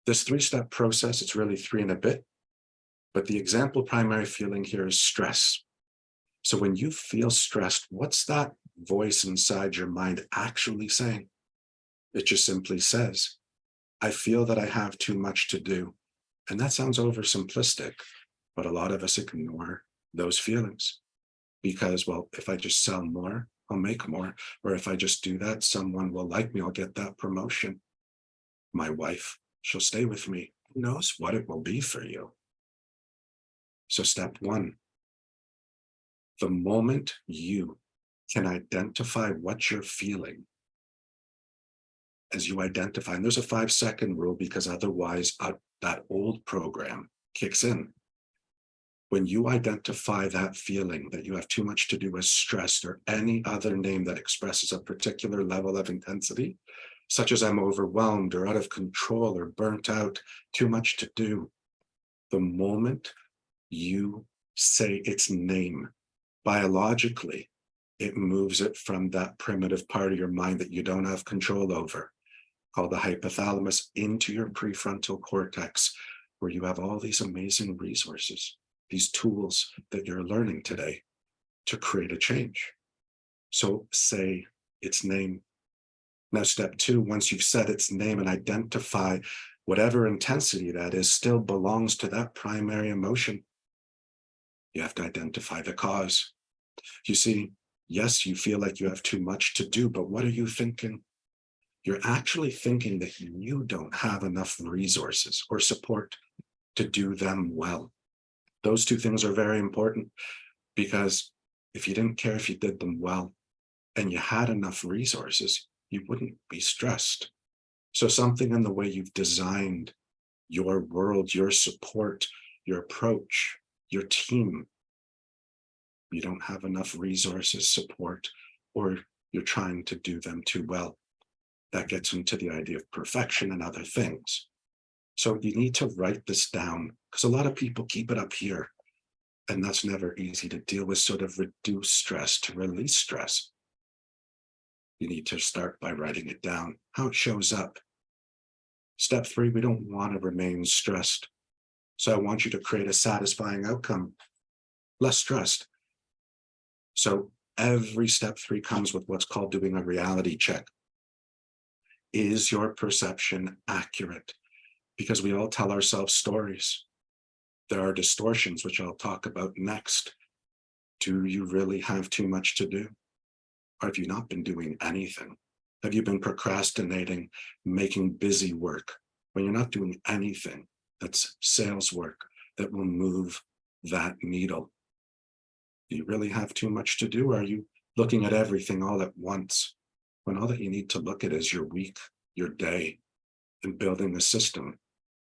this 3-step process, it's really 3 and a bit, but the example primary feeling here is stress. So when you feel stressed, what's that voice inside your mind actually saying? It just simply says, I feel that I have too much to do. And that sounds oversimplistic, but a lot of us ignore those feelings because, well, if I just sell more, I'll make more. Or if I just do that, someone will like me, I'll get that promotion. My wife, she'll stay with me. Who knows what it will be for you? So step 1, the moment you can identify what you're feeling, as you identify, and there's a 5-second rule because otherwise that old program kicks in. When you identify that feeling that you have too much to do as stressed or any other name that expresses a particular level of intensity, such as I'm overwhelmed or out of control or burnt out, too much to do, the moment you say its name, biologically, it moves it from that primitive part of your mind that you don't have control over, called the hypothalamus, into your prefrontal cortex, where you have all these amazing resources, these tools that you're learning today to create a change. So say its name. Now, step 2, once you've said its name and identify whatever intensity that is still belongs to that primary emotion, you have to identify the cause. You see, yes, you feel like you have too much to do, but what are you thinking? You're actually thinking that you don't have enough resources or support to do them well. Those 2 things are very important because if you didn't care if you did them well and you had enough resources, you wouldn't be stressed. So something in the way you've designed your world, your support, your approach, your team, you don't have enough resources, support, or you're trying to do them too well. That gets into the idea of perfection and other things. So you need to write this down because a lot of people keep it up here, and that's never easy to deal with. So to reduce stress, to release stress, you need to start by writing it down, how it shows up. Step 3, we don't want to remain stressed. So I want you to create a satisfying outcome, less stressed. So every step 3 comes with what's called doing a reality check. Is your perception accurate? Because we all tell ourselves stories. There are distortions, which I'll talk about next. Do you really have too much to do? Or have you not been doing anything? Have you been procrastinating, making busy work when you're not doing anything that's sales work that will move that needle? Do you really have too much to do? Or are you looking at everything all at once when all that you need to look at is your week, your day, and building a system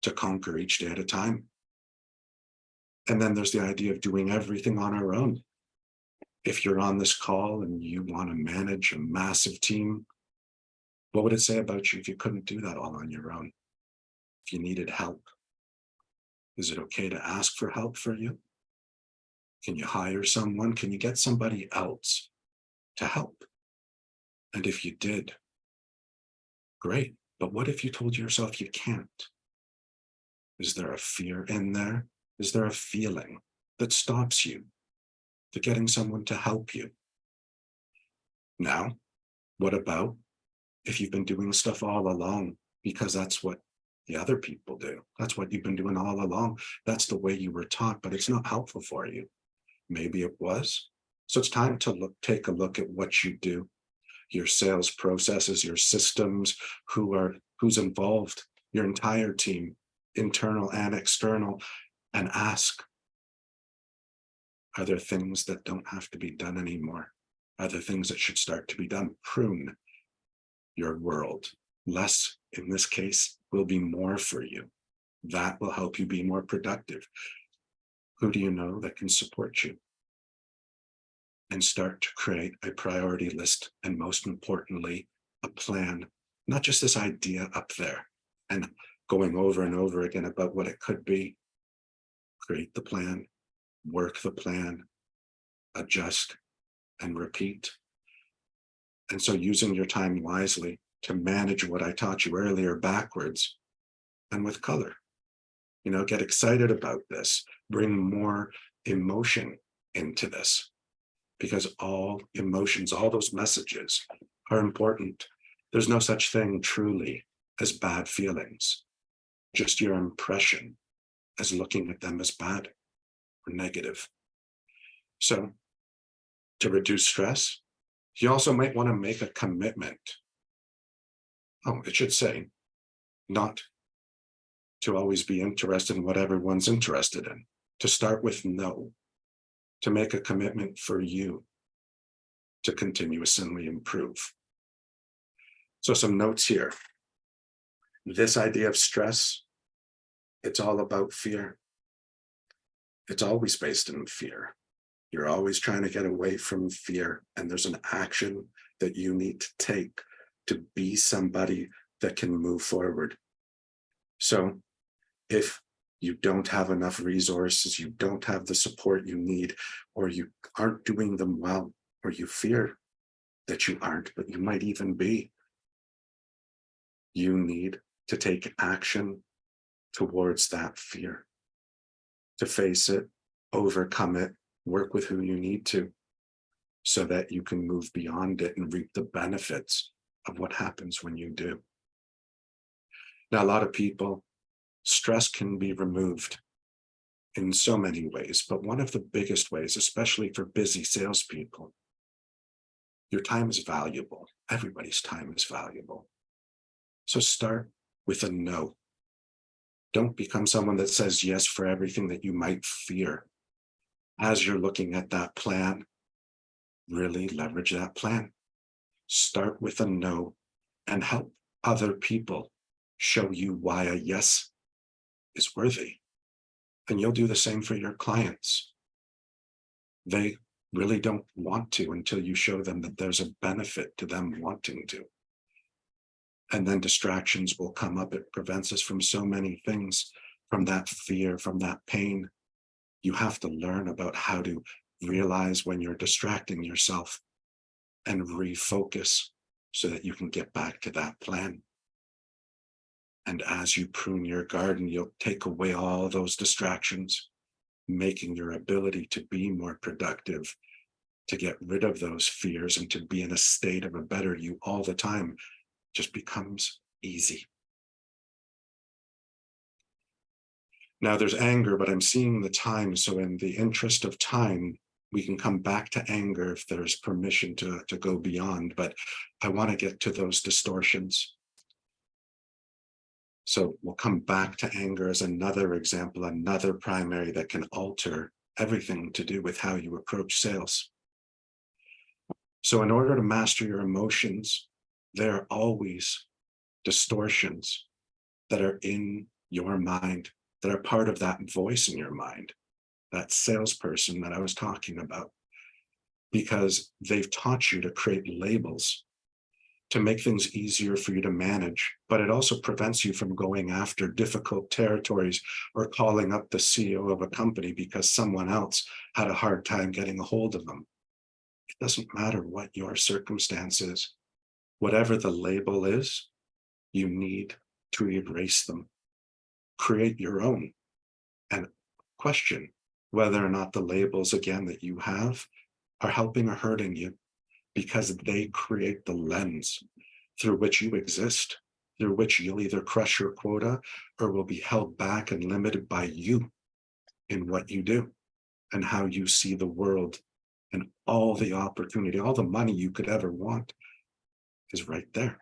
to conquer each day at a time? And then there's the idea of doing everything on our own. If you're on this call and you want to manage a massive team, what would it say about you if you couldn't do that all on your own? If you needed help, is it okay to ask for help for you? Can you hire someone? Can you get somebody else to help? And if you did, great. But what if you told yourself you can't? Is there a fear in there? Is there a feeling that stops you to getting someone to help you? Now, what about if you've been doing stuff all along because that's what the other people do? That's what you've been doing all along. That's the way you were taught, but it's not helpful for you. Maybe it was. So it's time to take a look at what you do, your sales processes, your systems, who's involved, your entire team, internal and external, and ask, are there things that don't have to be done anymore? Are there things that should start to be done? Prune your world. Less, in this case, will be more for you. That will help you be more productive. Who do you know that can support you? And start to create a priority list, and most importantly, a plan, not just this idea up there and going over and over again about what it could be. Create the plan, work the plan, adjust, and repeat. And so using your time wisely to manage what I taught you earlier backwards and with color. Get excited about this, bring more emotion into this, because all emotions, all those messages are important. There's no such thing truly as bad feelings, just your impression as looking at them as bad or negative. So to reduce stress, you also might want to make a commitment. Oh, it should say not to always be interested in what everyone's interested in, to start with no, to make a commitment for you to continuously improve. So some notes here. This idea of stress, it's all about fear. It's always based in fear. You're always trying to get away from fear, and there's an action that you need to take to be somebody that can move forward. So if you don't have enough resources, you don't have the support you need, or you aren't doing them well, or you fear that you aren't, but you might even be, you need to take action towards that fear, to face it, overcome it, work with who you need to, so that you can move beyond it and reap the benefits of what happens when you do. Now, a lot of people, stress can be removed in so many ways, but one of the biggest ways, especially for busy salespeople, your time is valuable. Everybody's time is valuable. So start with a no. Don't become someone that says yes for everything that you might fear. As you're looking at that plan, really leverage that plan. Start with a no and help other people show you why a yes is worthy. And you'll do the same for your clients. They really don't want to until you show them that there's a benefit to them wanting to. And then distractions will come up. It prevents us from so many things, from that fear, from that pain. You have to learn about how to realize when you're distracting yourself and refocus so that you can get back to that plan. And as you prune your garden, you'll take away all those distractions, making your ability to be more productive, to get rid of those fears and to be in a state of a better you all the time just becomes easy. Now there's anger, but I'm seeing the time. So in the interest of time, we can come back to anger if there's permission to go beyond, but I want to get to those distortions. So we'll come back to anger as another example, another primary that can alter everything to do with how you approach sales. So in order to master your emotions, there are always distortions that are in your mind, that are part of that voice in your mind, that salesperson that I was talking about, because they've taught you to create labels to make things easier for you to manage, but it also prevents you from going after difficult territories or calling up the CEO of a company because someone else had a hard time getting a hold of them. It doesn't matter what your circumstance is. Whatever the label is, you need to erase them. Create your own and question whether or not the labels, again, that you have are helping or hurting you, because they create the lens through which you exist, through which you'll either crush your quota or will be held back and limited by you in what you do and how you see the world. And all the opportunity, all the money you could ever want is right there.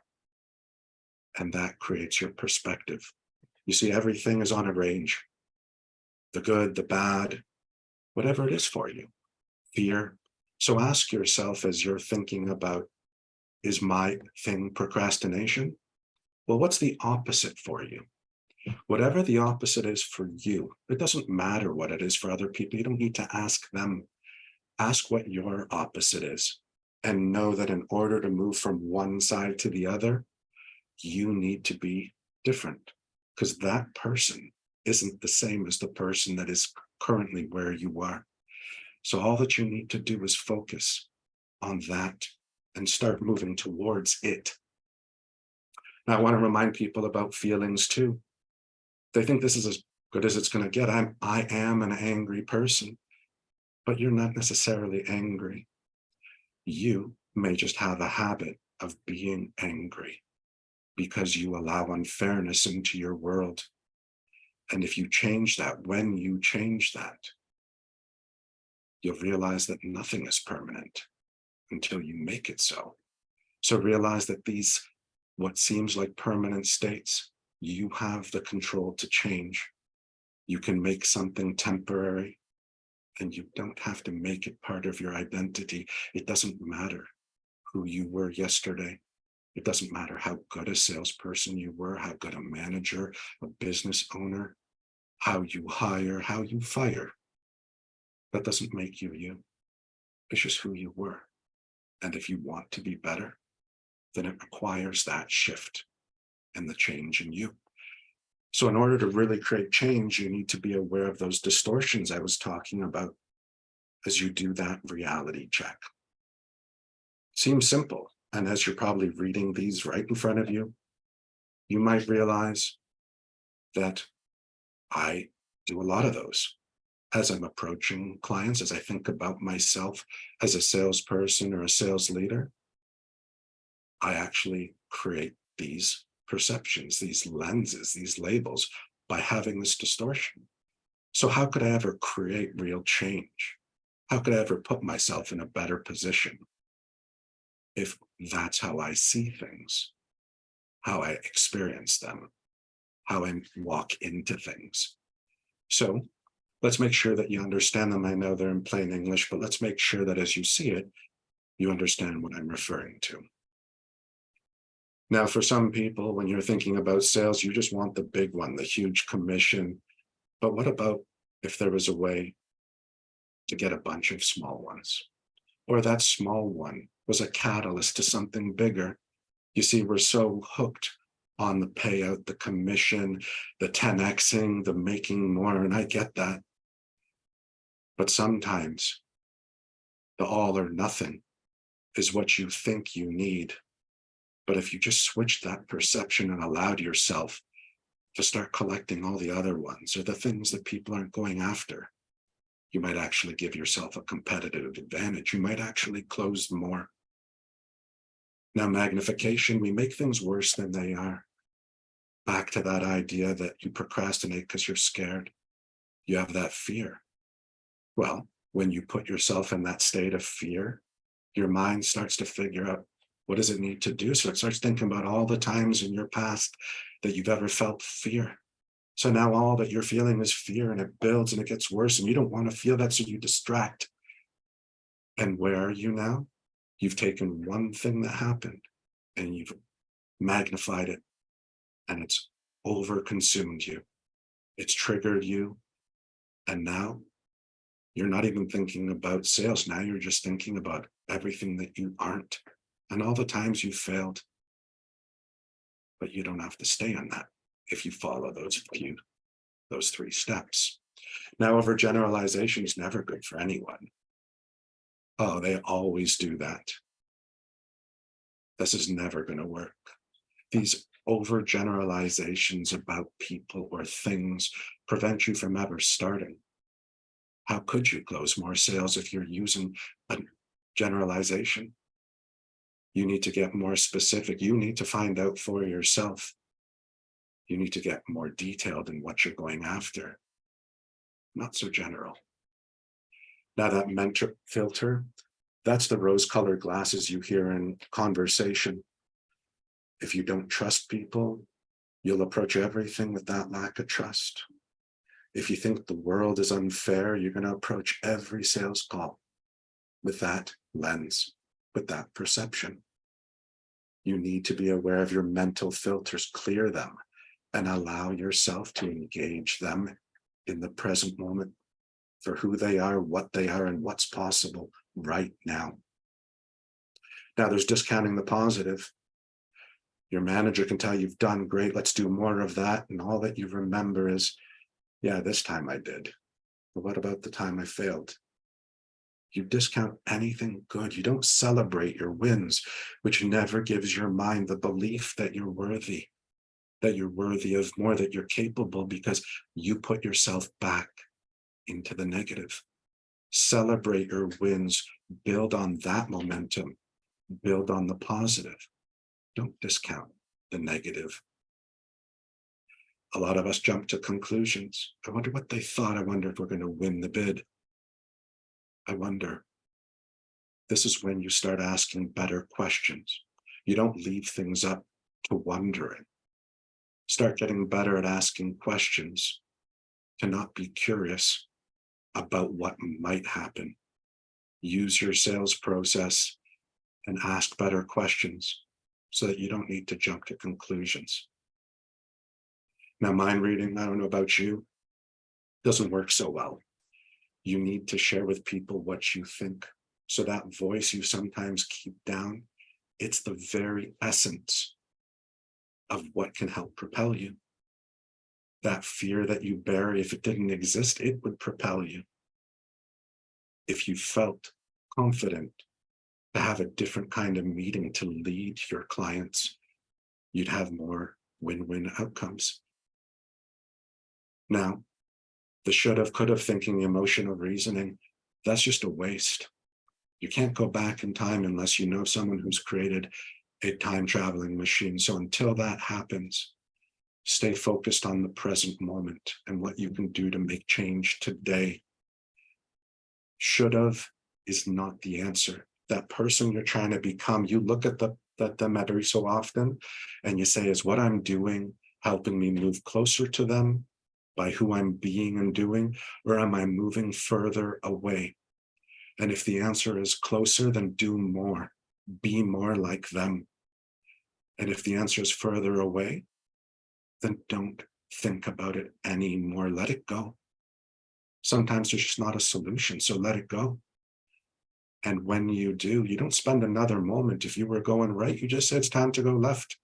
And that creates your perspective. You see, everything is on a range. The good, the bad, whatever it is for you. Fear. So ask yourself as you're thinking about, is my thing procrastination? Well, what's the opposite for you? Whatever the opposite is for you, it doesn't matter what it is for other people. You don't need to ask them. Ask what your opposite is, and know that in order to move from one side to the other, you need to be different, because that person isn't the same as the person that is currently where you are. So all that you need to do is focus on that and start moving towards it. Now, I want to remind people about feelings too. They think this is as good as it's going to get. I am an angry person, but you're not necessarily angry. You may just have a habit of being angry because you allow unfairness into your world. And if you change that, when you change that, you'll realize that nothing is permanent until you make it so. So realize that these, what seems like permanent states, you have the control to change. You can make something temporary, and you don't have to make it part of your identity. It doesn't matter who you were yesterday. It doesn't matter how good a salesperson you were, how good a manager, a business owner, how you hire, how you fire. That doesn't make you you. It's just who you were. And if you want to be better, then it requires that shift and the change in you. So in order to really create change, you need to be aware of those distortions I was talking about as you do that reality check. Seems simple. And as you're probably reading these right in front of you, you might realize that I do a lot of those. As I'm approaching clients, as I think about myself as a salesperson or a sales leader, I actually create these perceptions, these lenses, these labels by having this distortion. So how could I ever create real change? How could I ever put myself in a better position if that's how I see things, how I experience them, how I walk into things? So let's make sure that you understand them. I know they're in plain English, but let's make sure that as you see it, you understand what I'm referring to. Now, for some people, when you're thinking about sales, you just want the big one, the huge commission. But what about if there was a way to get a bunch of small ones? Or that small one was a catalyst to something bigger. You see, we're so hooked on the payout, the commission, the 10xing, the making more, and I get that. But sometimes the all or nothing is what you think you need. But if you just switched that perception and allowed yourself to start collecting all the other ones or the things that people aren't going after, you might actually give yourself a competitive advantage. You might actually close more. Now, magnification, we make things worse than they are. Back to that idea that you procrastinate because you're scared. You have that fear. Well, when you put yourself in that state of fear, your mind starts to figure out, what does it need to do? So it starts thinking about all the times in your past that you've ever felt fear. So now all that you're feeling is fear, and it builds and it gets worse, and you don't want to feel that, so you distract. And where are you now? You've taken one thing that happened and you've magnified it, and it's over-consumed you. It's triggered you. And now you're not even thinking about sales. Now you're just thinking about everything that you aren't and all the times you failed. But you don't have to stay on that if you follow those 3 steps. Now, overgeneralization is never good for anyone. Oh, they always do that. This is never going to work. These overgeneralizations about people or things prevent you from ever starting. How could you close more sales if you're using a generalization? You need to get more specific. You need to find out for yourself. You need to get more detailed in what you're going after. Not so general. Now, that mentor filter, that's the rose-colored glasses you hear in conversation. If you don't trust people, you'll approach everything with that lack of trust. If you think the world is unfair, you're going to approach every sales call with that lens, with that perception. You need to be aware of your mental filters, clear them, and allow yourself to engage them in the present moment for who they are, and what's possible right now. Now, there's discounting the positive. Your manager can tell you've done great, let's do more of that. And all that you remember is, yeah, this time I did. But what about the time I failed? You discount anything good. You don't celebrate your wins, which never gives your mind the belief that you're worthy of more, that you're capable, because you put yourself back into the negative. Celebrate your wins, build on that momentum, build on the positive. Don't discount the negative. A lot of us jump to conclusions. I wonder what they thought. I wonder if we're going to win the bid. I wonder. This is when you start asking better questions. You don't leave things up to wondering. Start getting better at asking questions, to not be curious about what might happen. Use your sales process and ask better questions so that you don't need to jump to conclusions. Now, mind reading, I don't know about you, doesn't work so well. You need to share with people what you think. So that voice you sometimes keep down, it's the very essence of what can help propel you. That fear that you bury, if it didn't exist, it would propel you. If you felt confident to have a different kind of meeting to lead your clients, you'd have more win-win outcomes. Now, the should have, could have thinking, the emotional reasoning, that's just a waste. You can't go back in time unless you know someone who's created a time traveling machine. So until that happens, stay focused on the present moment and what you can do to make change today. Should have is not the answer. That person you're trying to become, you look at them every so often and you say, is what I'm doing helping me move closer to them by who I'm being and doing, or am I moving further away? And if the answer is closer, then do more, be more like them. And if the answer is further away, then don't think about it anymore. Let it go. Sometimes there's just not a solution, so let it go. And when you do, you don't spend another moment. If you were going right, you just say it's time to go left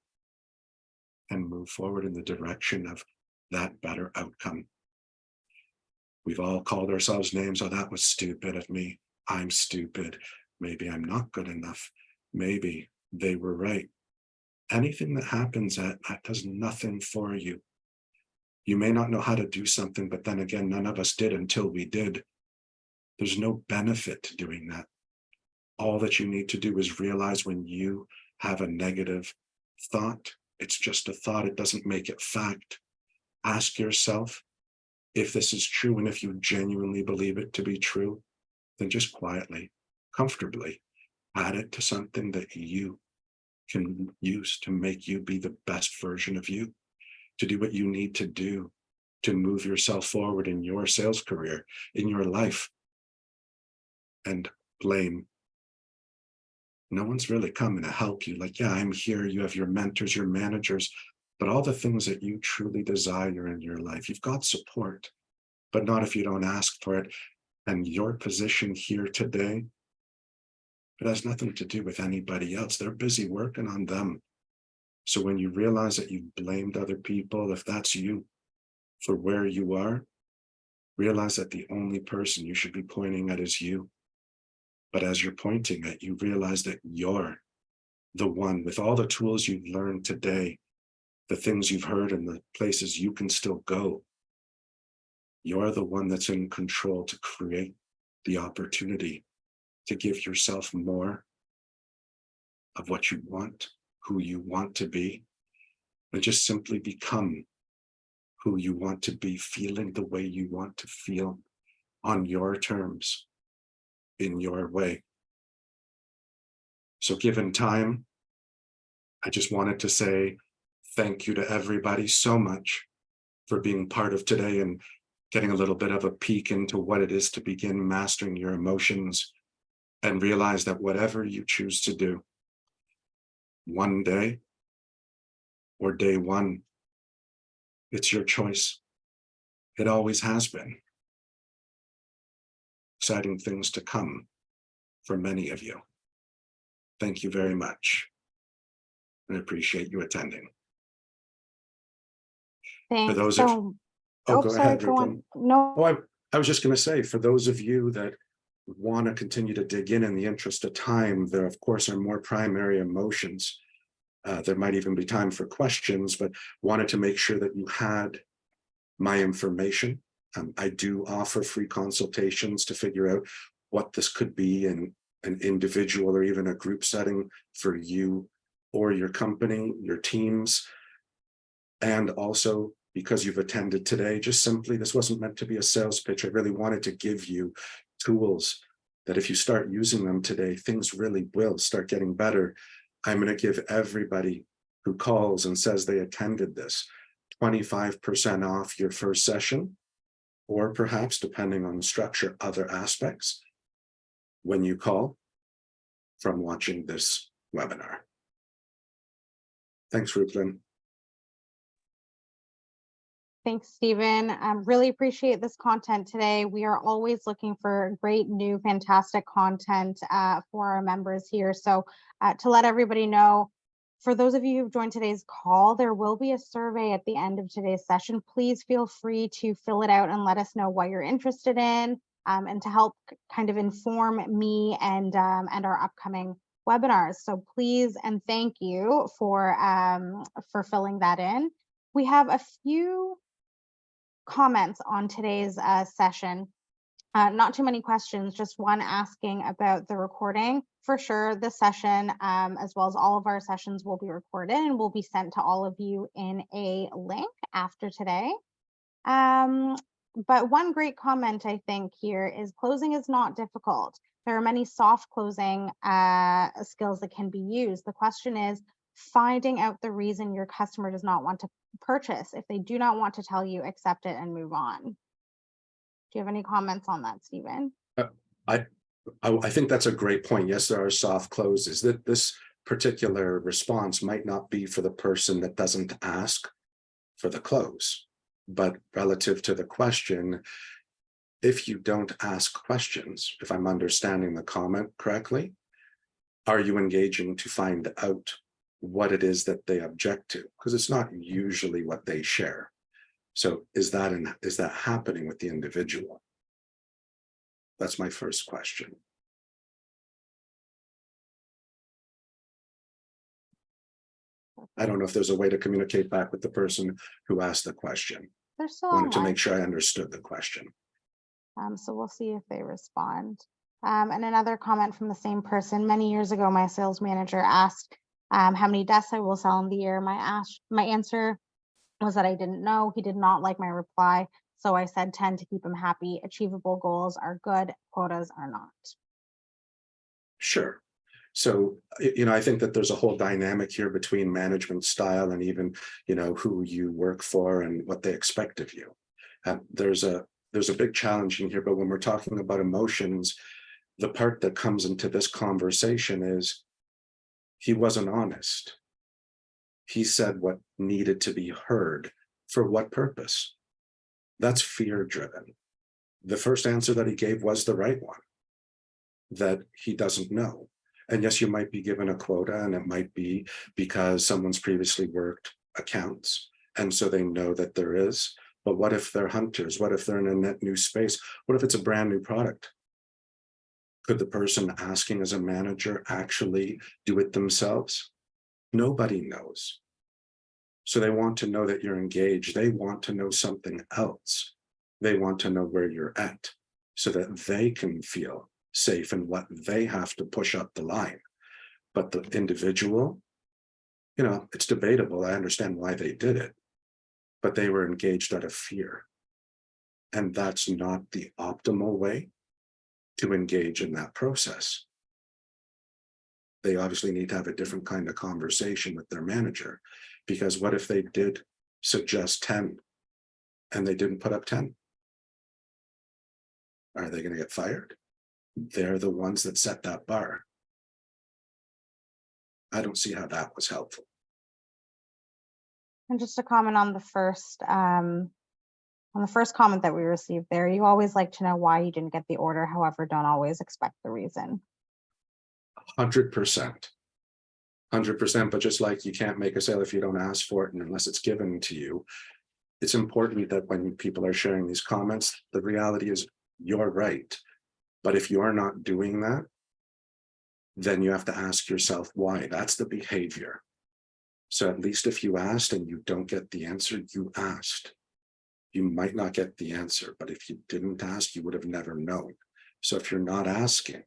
and move forward in the direction of that better outcome. We've all called ourselves names. Oh, that was stupid of me. I'm stupid. Maybe I'm not good enough. Maybe they were right. Anything that happens that does nothing for you. You may not know how to do something, but then again, none of us did until we did. There's no benefit to doing that. All that you need to do is realize when you have a negative thought, it's just a thought. It doesn't make it fact. Ask yourself if this is true, and if you genuinely believe it to be true, then just quietly, comfortably add it to something that you can use to make you be the best version of you, to do what you need to do to move yourself forward in your sales career, in your life. And blame. No one's really coming to help you. Like, yeah, I'm here. You have your mentors, your managers, but all the things that you truly desire in your life, you've got support, but not if you don't ask for it. And your position here today, it has nothing to do with anybody else. They're busy working on them. So when you realize that you've blamed other people, if that's you, for where you are, realize that the only person you should be pointing at is you. But as you're pointing at, you realize that you're the one with all the tools you've learned today, the things you've heard and the places you can still go. You're the one that's in control to create the opportunity to give yourself more of what you want, who you want to be, and just simply become who you want to be, feeling the way you want to feel on your terms, in your way. So given time, I just wanted to say thank you to everybody so much for being part of today and getting a little bit of a peek into what it is to begin mastering your emotions, and realize that whatever you choose to do, one day or day one, it's your choice. It always has been. Exciting things to come for many of you. Thank you very much. I appreciate you attending. For Thanks those of, so. oh, Oh, go sorry, ahead, go on. Rupam. No. Oh, I was just going to say, for those of you that want to continue to dig in the interest of time, there of course are more primary emotions. There might even be time for questions, but wanted to make sure that you had my information. I do offer free consultations to figure out what this could be in an individual or even a group setting for you or your company, your teams. And also, because you've attended today, just simply, this wasn't meant to be a sales pitch. I really wanted to give you tools that if you start using them today, things really will start getting better. I'm going to give everybody who calls and says they attended this 25% off your first session, or perhaps, depending on the structure, other aspects when you call from watching this webinar. Thanks, Ruplan. Thanks, Stephen. Really appreciate this content today. We are always looking for great, new, fantastic content for our members here. So to let everybody know, for those of you who've joined today's call, there will be a survey at the end of today's session. Please feel free to fill it out and let us know what you're interested in, and to help kind of inform me and our upcoming webinars. So please and thank you for filling that in. We have a few comments on today's session. Not too many questions, just one asking about the recording. For sure, this session, as well as all of our sessions, will be recorded and will be sent to all of you in a link after today. But one great comment I think here is closing is not difficult. There are many soft closing skills that can be used. The question is finding out the reason your customer does not want to purchase. If they do not want to tell you, accept it and move on. Do you have any comments on that, Stephen? I think that's a great point. Yes, there are soft closes. That this particular response might not be for the person that doesn't ask for the close, but relative to the question, if you don't ask questions, if I'm understanding the comment correctly, are you engaging to find out what it is that they object to? Because it's not usually what they share. So is that happening with the individual? That's my first question. I don't know if there's a way to communicate back with the person who asked the question. They're still Wanted to online. make sure I understood the question. So we'll see if they respond. And another comment from the same person. Many years ago, my sales manager asked how many desks I will sell in the year. My answer was that I didn't know. He did not like my reply. So I said 10 to keep him happy. Achievable goals are good, quotas are not. Sure. So, I think that there's a whole dynamic here between management style and even, who you work for and what they expect of you. There's a big challenge in here, but when we're talking about emotions, the part that comes into this conversation is he wasn't honest. He said what needed to be heard. For what purpose? That's fear-driven. The first answer that he gave was the right one, that he doesn't know. And yes, you might be given a quota, and it might be because someone's previously worked accounts, and so they know that there is. But what if they're hunters? What if they're in a net new space? What if it's a brand new product? Could the person asking as a manager actually do it themselves? Nobody knows. So they want to know that you're engaged. They want to know something else. They want to know where you're at so that they can feel safe in what they have to push up the line. But the individual, it's debatable. I understand why they did it, but they were engaged out of fear. And that's not the optimal way to engage in that process. They obviously need to have a different kind of conversation with their manager, because what if they did suggest 10 and they didn't put up 10? Are they going to get fired? They're the ones that set that bar. I don't see how that was helpful. And just to comment on the first comment that we received there, you always like to know why you didn't get the order. However, don't always expect the reason. 100%. 100%. But just like you can't make a sale if you don't ask for it, and unless it's given to you, it's important that when people are sharing these comments, the reality is you're right. But if you're not doing that, then you have to ask yourself why. That's the behavior. So at least if you asked and you don't get the answer, you asked. You might not get the answer, but if you didn't ask, you would have never known. So if you're not asking,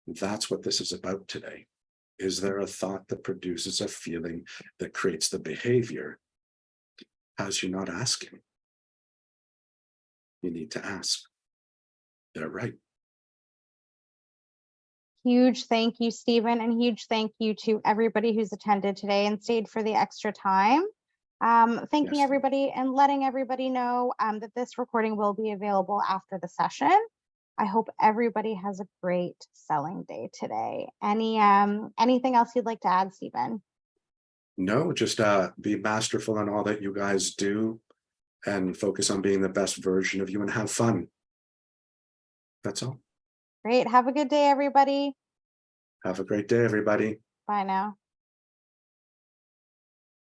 that's what this is about today. Is there a thought that produces a feeling that creates the behavior? As you're not asking, you need to ask. They're right. Huge thank you, Stephen, and huge thank you to everybody who's attended today and stayed for the extra time. Thanking Yes. everybody and letting everybody know that this recording will be available after the session. I hope everybody has a great selling day today. Anything else you'd like to add, Stephen? No, just be masterful in all that you guys do and focus on being the best version of you and have fun. That's all. Great. Have a good day, everybody. Have a great day, everybody. Bye now.